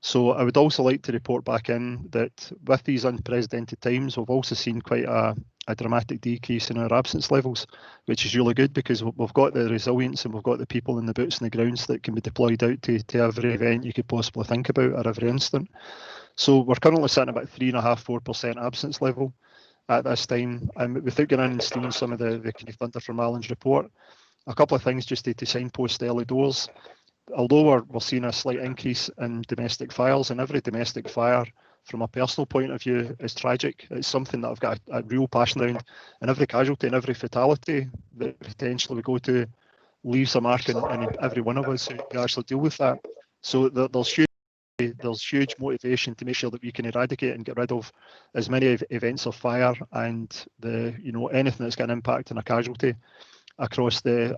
So I would also like to report back in that with these unprecedented times, we've also seen quite a dramatic decrease in our absence levels, which is really good, because we've got the resilience and we've got the people in the boots on the grounds that can be deployed out to every event you could possibly think about at every instant. So we're currently sitting about 3.5–4% absence level at this time, and without getting in and stealing some of the kind of thunder from Alan's report, a couple of things just to signpost the early doors. Although we're seeing a slight increase in domestic fires, and every domestic fire from a personal point of view is tragic. It's something that I've got a real passion around, and every casualty and every fatality that potentially we go to leaves a mark in every one of us who actually deal with that. So there's huge motivation to make sure that we can eradicate and get rid of as many events of fire and anything that's got an impact on a casualty across the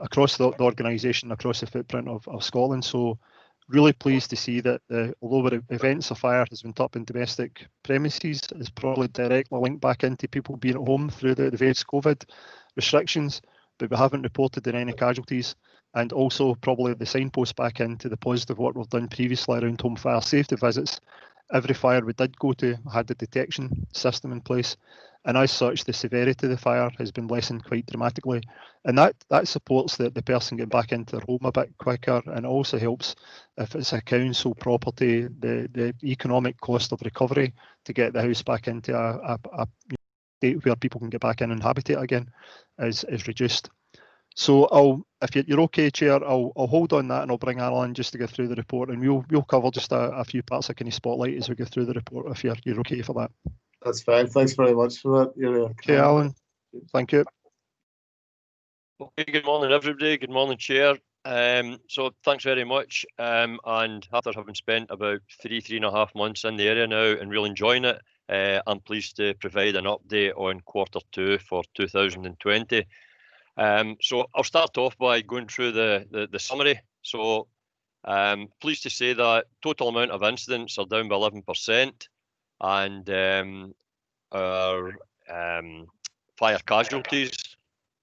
organisation, across the footprint of Scotland. So really pleased to see that although the events of fire has been top in domestic premises, is probably directly linked back into people being at home through the various COVID restrictions, but we haven't reported in any casualties. And also probably the signpost back into the positive work we've done previously around home fire safety visits. Every fire we did go to had the detection system in place, and as such the severity of the fire has been lessened quite dramatically, and that supports the person getting back into their home a bit quicker, and also helps if it's a council property, the economic cost of recovery to get the house back into a state where people can get back in and habitate again is reduced. So if you're okay, Chair, I'll hold on that and I'll bring Alan just to go through the report, and we'll cover just a few parts of kind of spotlight as we go through the report, if you're okay for that. That's fine. Thanks very much for that. Okay, Alan. Thank you. Okay, good morning, everybody. Good morning, Chair. So thanks very much. And after having spent about three and a half months in the area now and really enjoying it, I'm pleased to provide an update on Q2 for 2020. So I'll start off by going through the summary. So pleased to say that total amount of incidents are down by 11%, and our fire casualties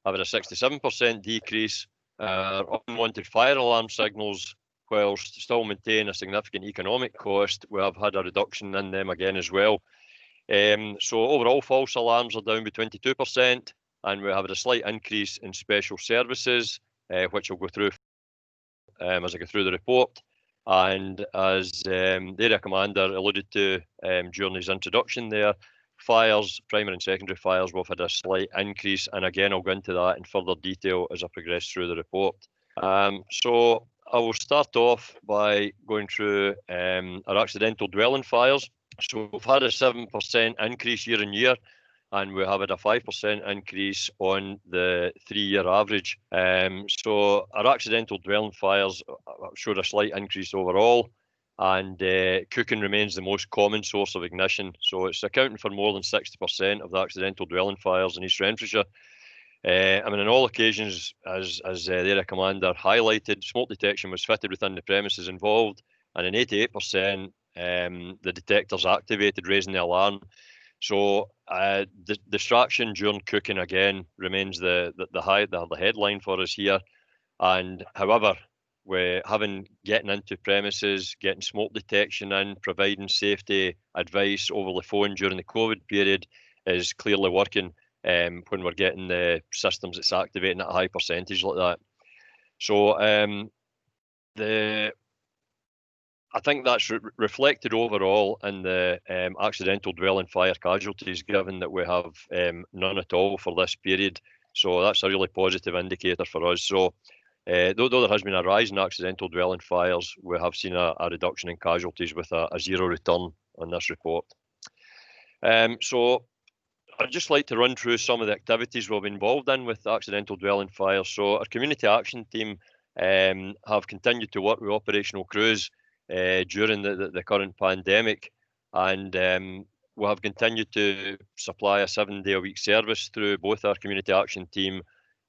have had a 67% decrease. Unwanted fire alarm signals, whilst still maintain a significant economic cost, we have had a reduction in them again as well. So overall false alarms are down by 22%. And we have a slight increase in special services, which I'll go through as I go through the report. And as the area commander alluded to during his introduction there, fires, primary and secondary fires, we've had a slight increase. And again, I'll go into that in further detail as I progress through the report. So I will start off by going through our accidental dwelling fires. So we've had a 7% increase year on year, and we have had a 5% increase on the 3-year average. So our accidental dwelling fires showed a slight increase overall, and cooking remains the most common source of ignition. So it's accounting for more than 60% of the accidental dwelling fires in East Renfrewshire. I mean, on all occasions, as the area commander highlighted, smoke detection was fitted within the premises involved, and in 88%, the detectors activated, raising the alarm. So the distraction during cooking again remains the headline for us here. And however, we're getting into premises, getting smoke detection in, providing safety advice over the phone during the COVID period is clearly working when we're getting the systems that's activating at a high percentage like that. So I think that's reflected overall in the accidental dwelling fire casualties, given that we have none at all for this period. So that's a really positive indicator for us. So though there has been a rise in accidental dwelling fires, we have seen a reduction in casualties with a zero return on this report. So I'd just like to run through some of the activities we've been involved in with accidental dwelling fires. So our community action team have continued to work with operational crews during the current pandemic, and we have continued to supply a 7-day-a-week service through both our community action team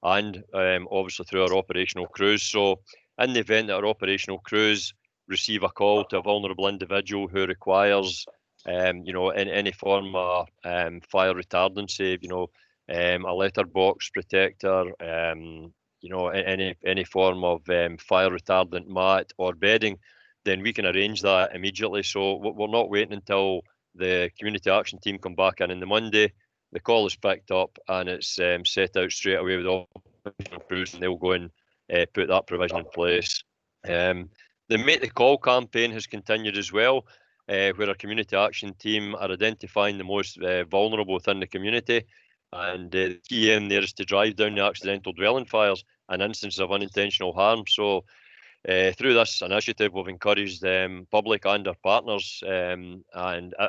and obviously through our operational crews. So in the event that our operational crews receive a call to a vulnerable individual who requires any form of fire retardancy, a letterbox protector, any form of fire retardant mat or bedding, then we can arrange that immediately. So we're not waiting until the community action team come back in on the Monday. The call is picked up and it's set out straight away with all crews, and they'll go and put that provision in place. The Make the Call campaign has continued as well, where our community action team are identifying the most vulnerable within the community. And the key aim there is to drive down the accidental dwelling fires and instances of unintentional harm. So through this initiative, we've encouraged public and our partners, and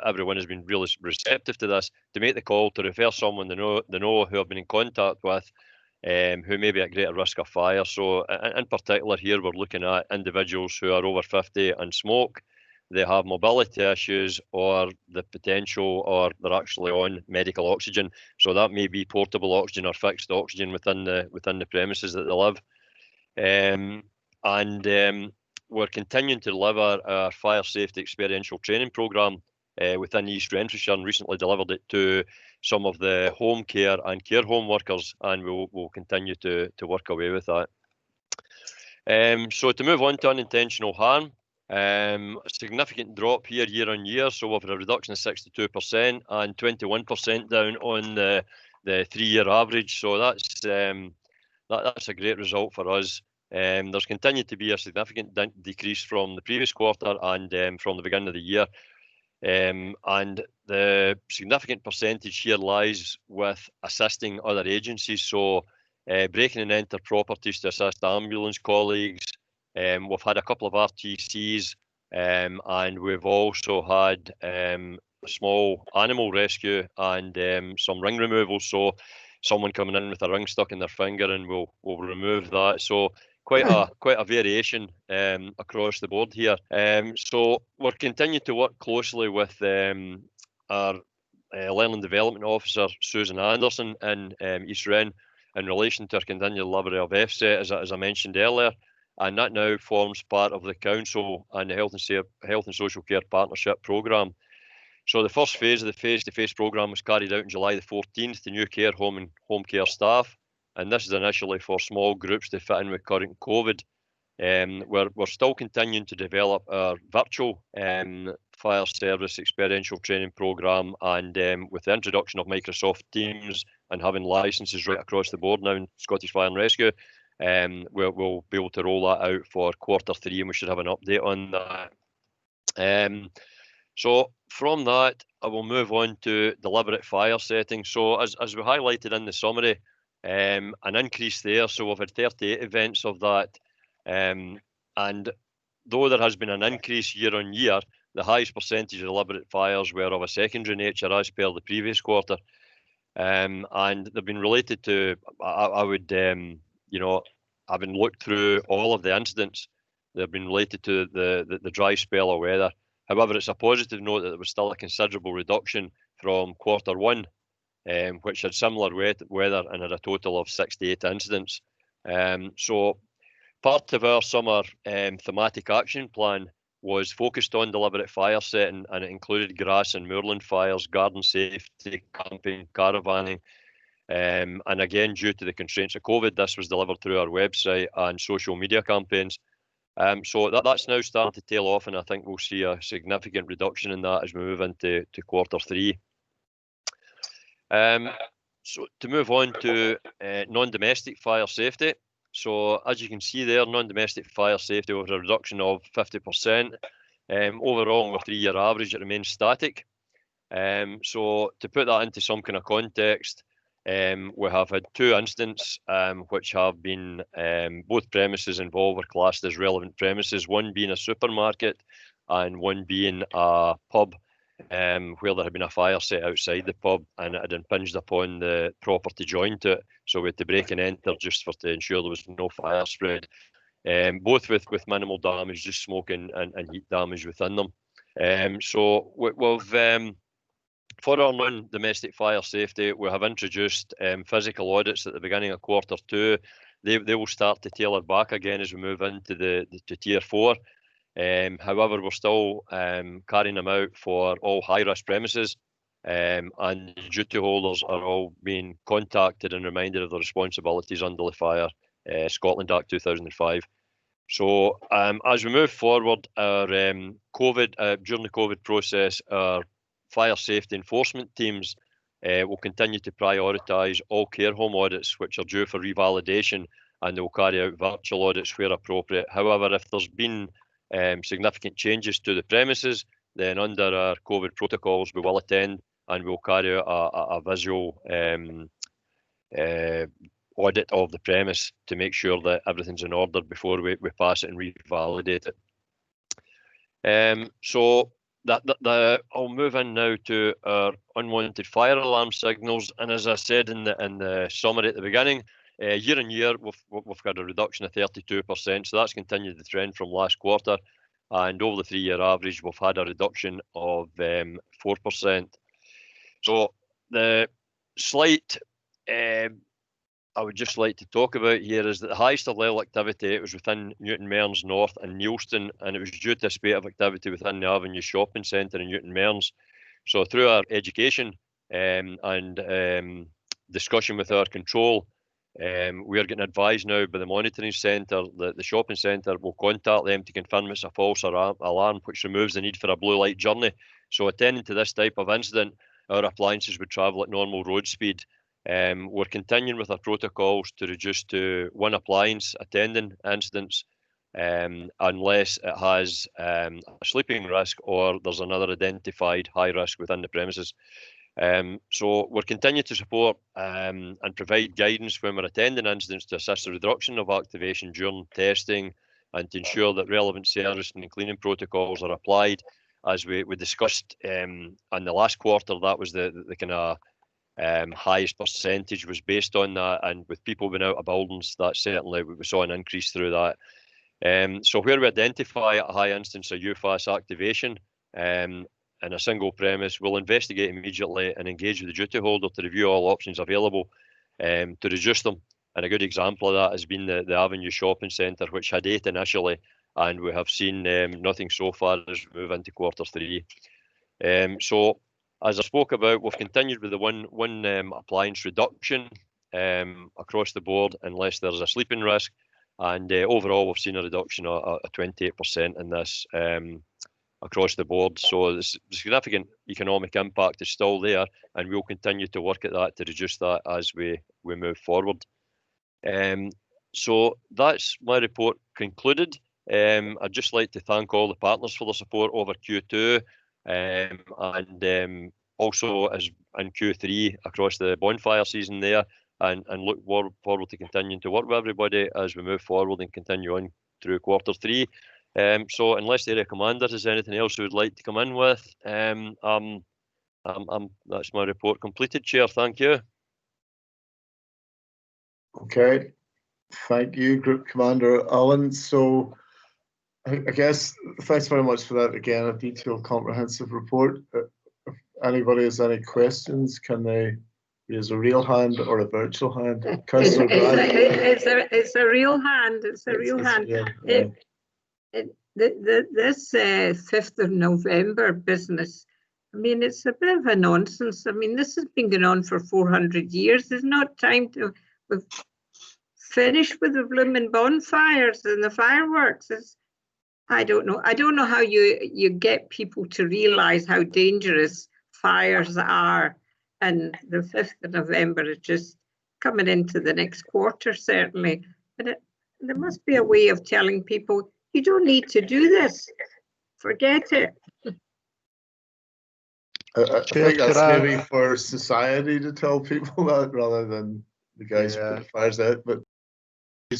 everyone has been really receptive to this, to make the call to refer someone they know who have been in contact with who may be at greater risk of fire. So in particular here, we're looking at individuals who are over 50 and smoke. They have mobility issues or the potential, or they're actually on medical oxygen. So that may be portable oxygen or fixed oxygen within the premises that they live. We're continuing to deliver our fire safety experiential training programme within East Renfrewshire, and recently delivered it to some of the home care and care home workers, and we'll continue to work away with that. So to move on to unintentional harm, a significant drop here year on year. So we've had a reduction of 62% and 21% down on the 3-year average. So that's a great result for us. There's continued to be a significant decrease from the previous quarter and from the beginning of the year. And the significant percentage here lies with assisting other agencies. So breaking and enter properties to assist ambulance colleagues. We've had a couple of RTCs, and we've also had a small animal rescue and some ring removal. So someone coming in with a ring stuck in their finger, and we'll remove that. So quite a variation across the board here. So we're continuing to work closely with our Learning Development Officer, Susan Anderson, in East Ren, in relation to our continued delivery of FSET, as I mentioned earlier. And that now forms part of the Council and the Health and Social Care Partnership Programme. So the first phase of the face-to-face programme was carried out on July the 14th to new care home and home care staff. And this is initially for small groups to fit in with current COVID. We're still continuing to develop our virtual fire service experiential training programme, and with the introduction of Microsoft Teams and having licences right across the board now in Scottish Fire and Rescue, we'll be able to roll that out for Q3, and we should have an update on that. So from that, I will move on to deliberate fire setting. So as we highlighted in the summary, an increase there. So we've had 38 events of that. And though there has been an increase year on year, the highest percentage of deliberate fires were of a secondary nature as per the previous quarter. And they've been related to, I would, having looked through all of the incidents, they've been related to the dry spell of weather. However, it's a positive note that there was still a considerable reduction from Q1, which had similar weather and had a total of 68 incidents. So part of our summer thematic action plan was focused on deliberate fire setting, and it included grass and moorland fires, garden safety, camping, caravanning. And again, due to the constraints of COVID, this was delivered through our website and social media campaigns. So that's now starting to tail off, and I think we'll see a significant reduction in that as we move into Q3. So to move on to non-domestic fire safety. So as you can see there, non-domestic fire safety over a reduction of 50%. Overall, on a 3-year average, it remains static. So to put that into some kind of context, we have had 2 incidents which have been both premises involved were classed as relevant premises, one being a supermarket and one being a pub, where there had been a fire set outside the pub and it had impinged upon the property joined to it. So we had to break and enter just to ensure there was no fire spread, both with minimal damage, just smoke and heat damage within them. So we've for our non-domestic fire safety, we have introduced physical audits at the beginning of Q2. They will start to tailor back again as we move into to Tier 4. However, we're still carrying them out for all high-risk premises, and duty holders are all being contacted and reminded of their responsibilities under the Fire Scotland Act 2005. So as we move forward, our during the COVID process, our fire safety enforcement teams will continue to prioritise all care home audits which are due for revalidation, and they will carry out virtual audits where appropriate. However, if there's been significant changes to the premises, then under our COVID protocols we will attend and we'll carry out a visual audit of the premise to make sure that everything's in order before we pass it and revalidate it. So I'll move in now to our unwanted fire alarm signals, and as I said in the summary at the beginning, Year on year, we've got a reduction of 32%, so that's continued the trend from last quarter. And over the 3-year average, we've had a reduction of 4%. So the slight I would just like to talk about here is that the highest level activity, it was within Newton Mearns North and Neilston, and it was due to a spate of activity within the Avenue Shopping Centre in Newton Mearns. So through our education and discussion with our control, we are getting advised now by the monitoring centre that the shopping centre will contact them to confirm it's a false alarm, which removes the need for a blue light journey. So attending to this type of incident, our appliances would travel at normal road speed. We're continuing with our protocols to reduce to 1 appliance attending incidents unless it has a sleeping risk or there's another identified high risk within the premises. So we're continuing to support and provide guidance when we're attending incidents to assist the reduction of activation during testing and to ensure that relevant servicing and cleaning protocols are applied. As we discussed in the last quarter, that was the kind of highest percentage was based on that, and with people being out of buildings, that certainly we saw an increase through that. So where we identify a high instance of UFAS activation in a single premise, we'll investigate immediately and engage with the duty holder to review all options available to reduce them. And a good example of that has been the Avenue Shopping Centre, which had 8 initially, and we have seen nothing so far as we move into Q3. So as I spoke about, we've continued with the one appliance reduction across the board unless there's a sleeping risk, and overall we've seen a reduction of 28% in this across the board. So the significant economic impact is still there, and we'll continue to work at that to reduce that as we move forward. So that's my report concluded. I'd just like to thank all the partners for the support over Q2 and also as in Q3 across the bonfire season there, and look forward to continuing to work with everybody as we move forward and continue on through Q3. So unless the area commander has anything else we would like to come in with, that's my report completed, Chair. Thank you. Okay, thank you, Group Commander Allen. So I guess thanks very much for that. Again, a detailed, comprehensive report. If anybody has any questions, can they use a real hand or a virtual hand? It's a real hand. It's a real hand. This 5th of November business, I mean, it's a bit of a nonsense. I mean, this has been going on for 400 years. There's not time to finish with the blooming bonfires and the fireworks. I don't know. I don't know how you get people to realise how dangerous fires are. And the 5th of November is just coming into the next quarter, certainly. But there must be a way of telling people, you don't need to do this. Forget it. I think that's maybe for society to tell people that rather than the guys who put the fires out. But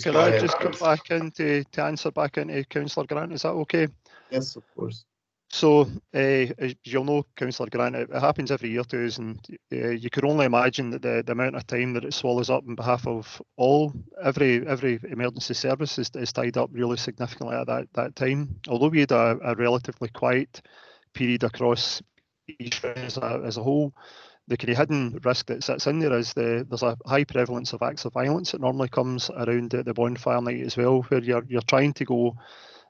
can I just come back in to answer back into Councillor Grant? Is that okay? Yes, of course. So, as you'll know, Councillor Grant, it happens every year to us, and you could only imagine that the amount of time that it swallows up on behalf of every emergency service is tied up really significantly at that time. Although we had a relatively quiet period across East as a whole, the kind of hidden risk that sits in there is there's a high prevalence of acts of violence that normally comes around the bonfire night as well, where you're trying to go.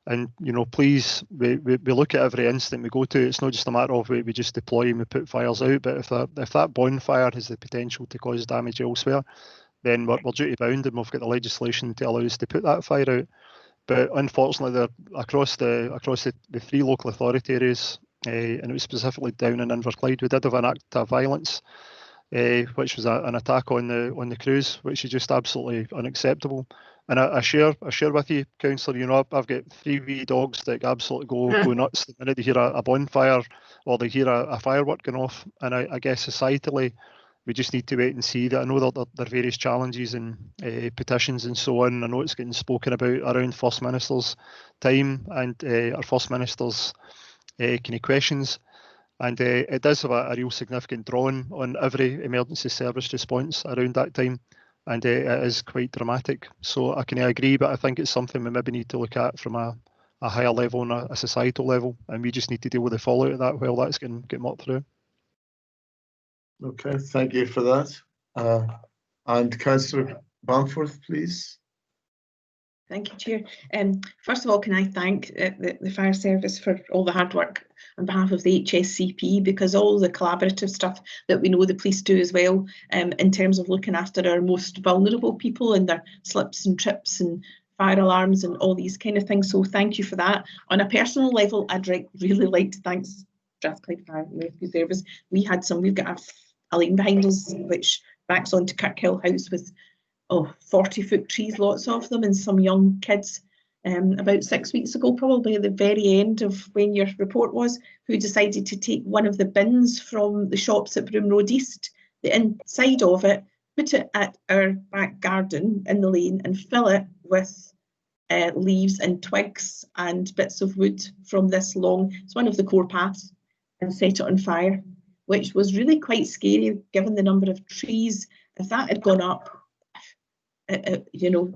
And, you know, please, we look at every incident we go to. It's not just a matter of we just deploy and we put fires out, but if that bonfire has the potential to cause damage elsewhere, then we're duty bound, and we've got the legislation to allow us to put that fire out. But unfortunately, across the 3 local authority areas, and it was specifically down in Inverclyde, we did have an act of violence, which was an attack on the cruise, which is just absolutely unacceptable. And I share with you, Councillor, you know, I've got 3 wee dogs that absolutely go nuts the minute they hear a bonfire or they hear a firework going off. And I guess societally, we just need to wait and see. That I know that there are various challenges and petitions and so on. I know it's getting spoken about around First Minister's time and our First Minister's kind of questions. And it does have a real significant draw on every emergency service response around that time. and it is quite dramatic. So I can agree, but I think it's something we maybe need to look at from a higher level and a societal level, and we just need to deal with the fallout of that while that's getting worked through. Okay, thank you for that. And Councillor Bamforth, please. Thank you, Chair. First of all, can I thank the fire service for all the hard work on behalf of the HSCP, because all the collaborative stuff that we know the police do as well, in terms of looking after our most vulnerable people and their slips and trips and fire alarms and all these kind of things. So thank you for that. On a personal level, I'd really like to thank Strathclyde Fire and Rescue Service. We've got a lane behind us which backs onto Kirkhill House with 40-foot trees, lots of them, and some young kids. About 6 weeks ago, probably at the very end of when your report was, who decided to take one of the bins from the shops at Broom Road East, the inside of it, put it at our back garden in the lane and fill it with leaves and twigs and bits of wood from this long, it's one of the core paths, and set it on fire, which was really quite scary given the number of trees. If that had gone up, you know,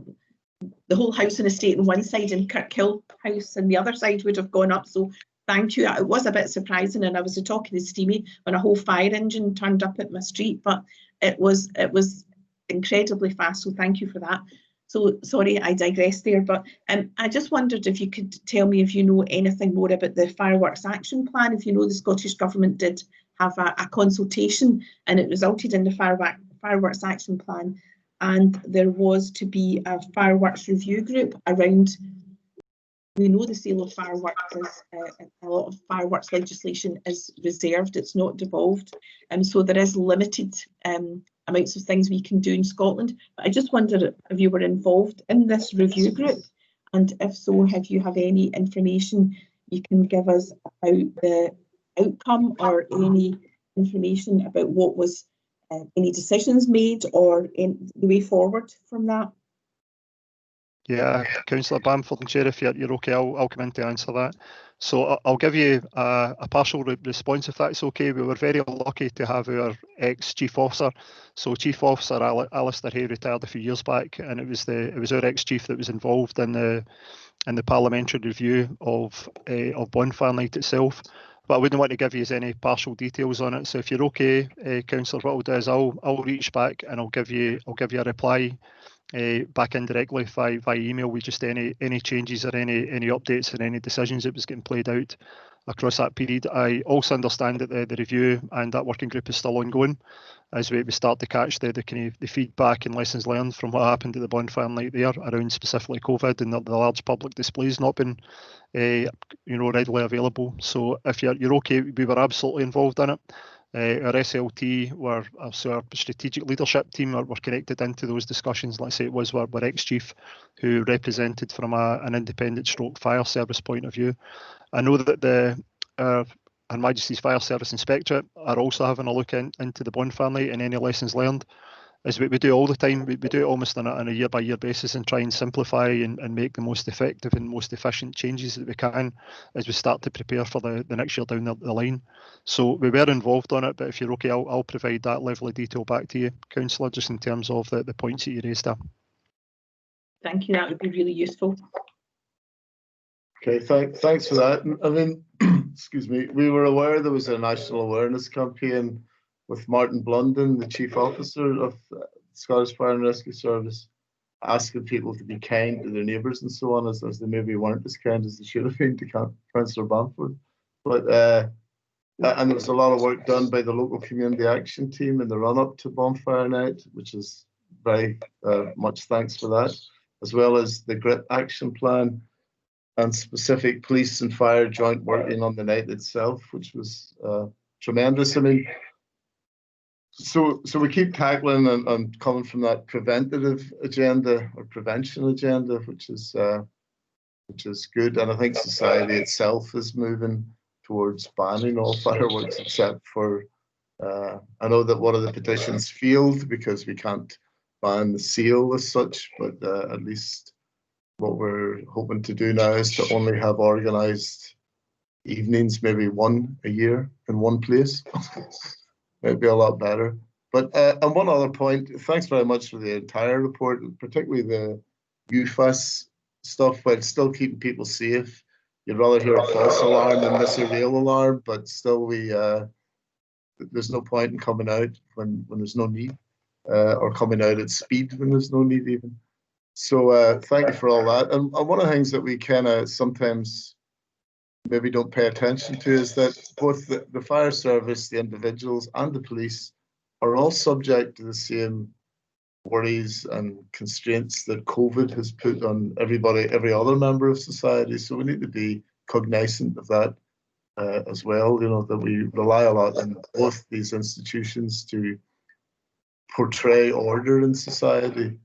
the whole house and estate on one side and Kirkhill House and the other side would have gone up. So thank you. It was a bit surprising, and I was talking to Steamy when a whole fire engine turned up at my street, but it was incredibly fast. So thank you for that. So sorry, I digressed there, but I just wondered if you could tell me if you know anything more about the Fireworks Action Plan. If you know, the Scottish Government did have a consultation and it resulted in the Fireworks Action Plan. And there was to be a fireworks review group around. We know the sale of fireworks is a lot of fireworks legislation is reserved, it's not devolved, so there is limited amounts of things we can do in Scotland. But I just wondered if you were involved in this review group, and if so, have you any information you can give us about the outcome, or any information about what was any decisions made, or in the way forward from that? Yeah, Councillor Bamford and Chair, if you're okay, I'll come in to answer that. So I'll give you a partial response if that's okay. We were very lucky to have our ex-Chief Officer. So Chief Officer Alistair Hay retired a few years back, and it was our ex-chief that was involved in the parliamentary review of Bonfire Night itself. But I wouldn't want to give you any partial details on it. So if you're okay, Councillor, what I'll do is I'll reach back and I'll give you a reply back indirectly via email with just any changes or any updates or any decisions that was getting played out across that period. I also understand that the review and that working group is still ongoing as we start to catch the feedback and lessons learned from what happened at the Bonfire Night there around specifically COVID and the large public displays not been readily available. So if you're okay, we were absolutely involved in it. Our SLT so our strategic leadership team were connected into those discussions. Let's say it was our ex-chief who represented from an independent stroke fire service point of view. I know that Her Majesty's Fire Service Inspectorate are also having a look into the Bonfire Night and any lessons learned, as we do all the time. We do it almost on a year-by-year basis and try and simplify and make the most effective and most efficient changes that we can as we start to prepare for the next year down the line. So we were involved on it, but if you're okay, I'll provide that level of detail back to you, Councillor, just in terms of the points that you raised there. Thank you, that would be really useful. Okay, thanks for that. I mean, excuse me, we were aware there was a national awareness campaign with Martin Blunden, the Chief Officer of the Scottish Fire and Rescue Service, asking people to be kind to their neighbours and so on, as they maybe weren't as kind as they should have been to Councillor Bamford. But and there was a lot of work done by the local community action team in the run-up to Bonfire Night, which is very much thanks for that, as well as the GRIT action plan and specific police and fire joint working on the night itself, which was tremendous. I mean, so we keep tackling and coming from that preventative agenda or prevention agenda, which is good. And I think society itself is moving towards banning all fireworks except for. I know that one of the petitions failed because we can't ban the sale as such, but at least what we're hoping to do now is to only have organised evenings, maybe one a year in one place. It'd be a lot better. But and one other point, thanks very much for the entire report, particularly the UFAS stuff, but it's still keeping people safe. You'd rather hear a false alarm than miss a real alarm, but still there's no point in coming out when there's no need, or coming out at speed when there's no need even. So thank you for all that. And one of the things that we kind of sometimes maybe don't pay attention to is that both the fire service, the individuals, and the police are all subject to the same worries and constraints that COVID has put on everybody, every other member of society. So we need to be cognizant of that as well, you know, that we rely a lot on both these institutions to portray order in society.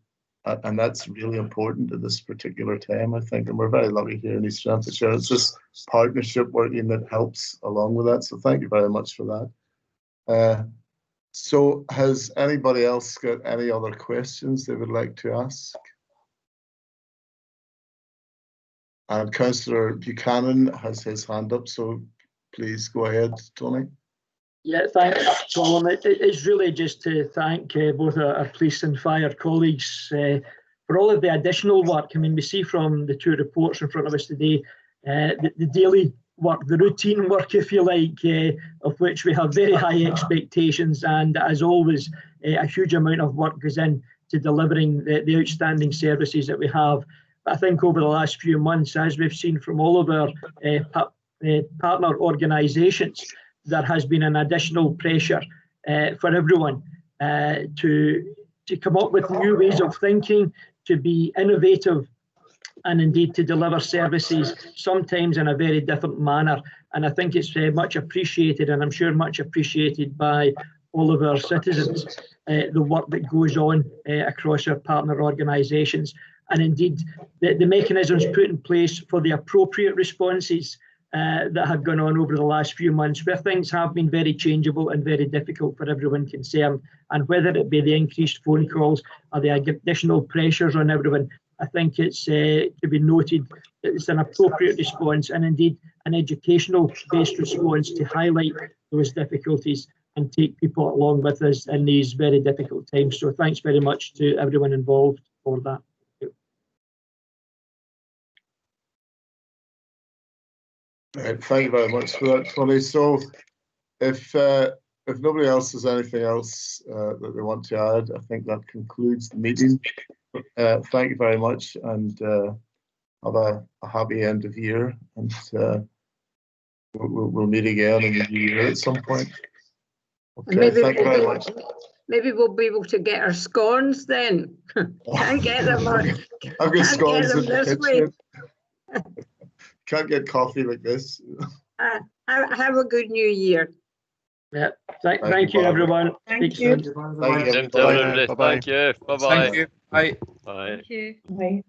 And that's really important at this particular time, I think. And we're very lucky here in East Renfrewshire. It's this partnership working that helps along with that. So thank you very much for that. So has anybody else got any other questions they would like to ask? And Councillor Buchanan has his hand up, so please go ahead, Tony. Yeah, thanks, Colin. It's really just to thank both our police and fire colleagues for all of the additional work. I mean, we see from the two reports in front of us today, the daily work, the routine work, if you like, of which we have very high expectations, and as always, a huge amount of work goes in to delivering the outstanding services that we have. But I think over the last few months, as we've seen from all of our partner organisations, there has been an additional pressure for everyone to come up with new ways of thinking, to be innovative, and indeed to deliver services, sometimes in a very different manner. And I think it's much appreciated, and I'm sure much appreciated by all of our citizens, the work that goes on across our partner organisations, and indeed the mechanisms put in place for the appropriate responses that have gone on over the last few months, where things have been very changeable and very difficult for everyone concerned. And whether it be the increased phone calls or the additional pressures on everyone, I think it's to be noted that it's an appropriate response, and indeed an educational-based response to highlight those difficulties and take people along with us in these very difficult times. So thanks very much to everyone involved for that. Thank you very much for that, Tony. So if nobody else has anything else that they want to add, I think that concludes the meeting. Thank you very much, and have a happy end of year, and we'll meet again in the new year at some point. Okay, thank you very much. Maybe we'll be able to get our scones then. Can't get them. I've got scones in the kitchen. Can't get coffee like this. Have a good new year. Yeah, thank you, everyone. Thank you. Thank you. Bye-bye. Thank you. Bye. Bye. Thank you. Bye.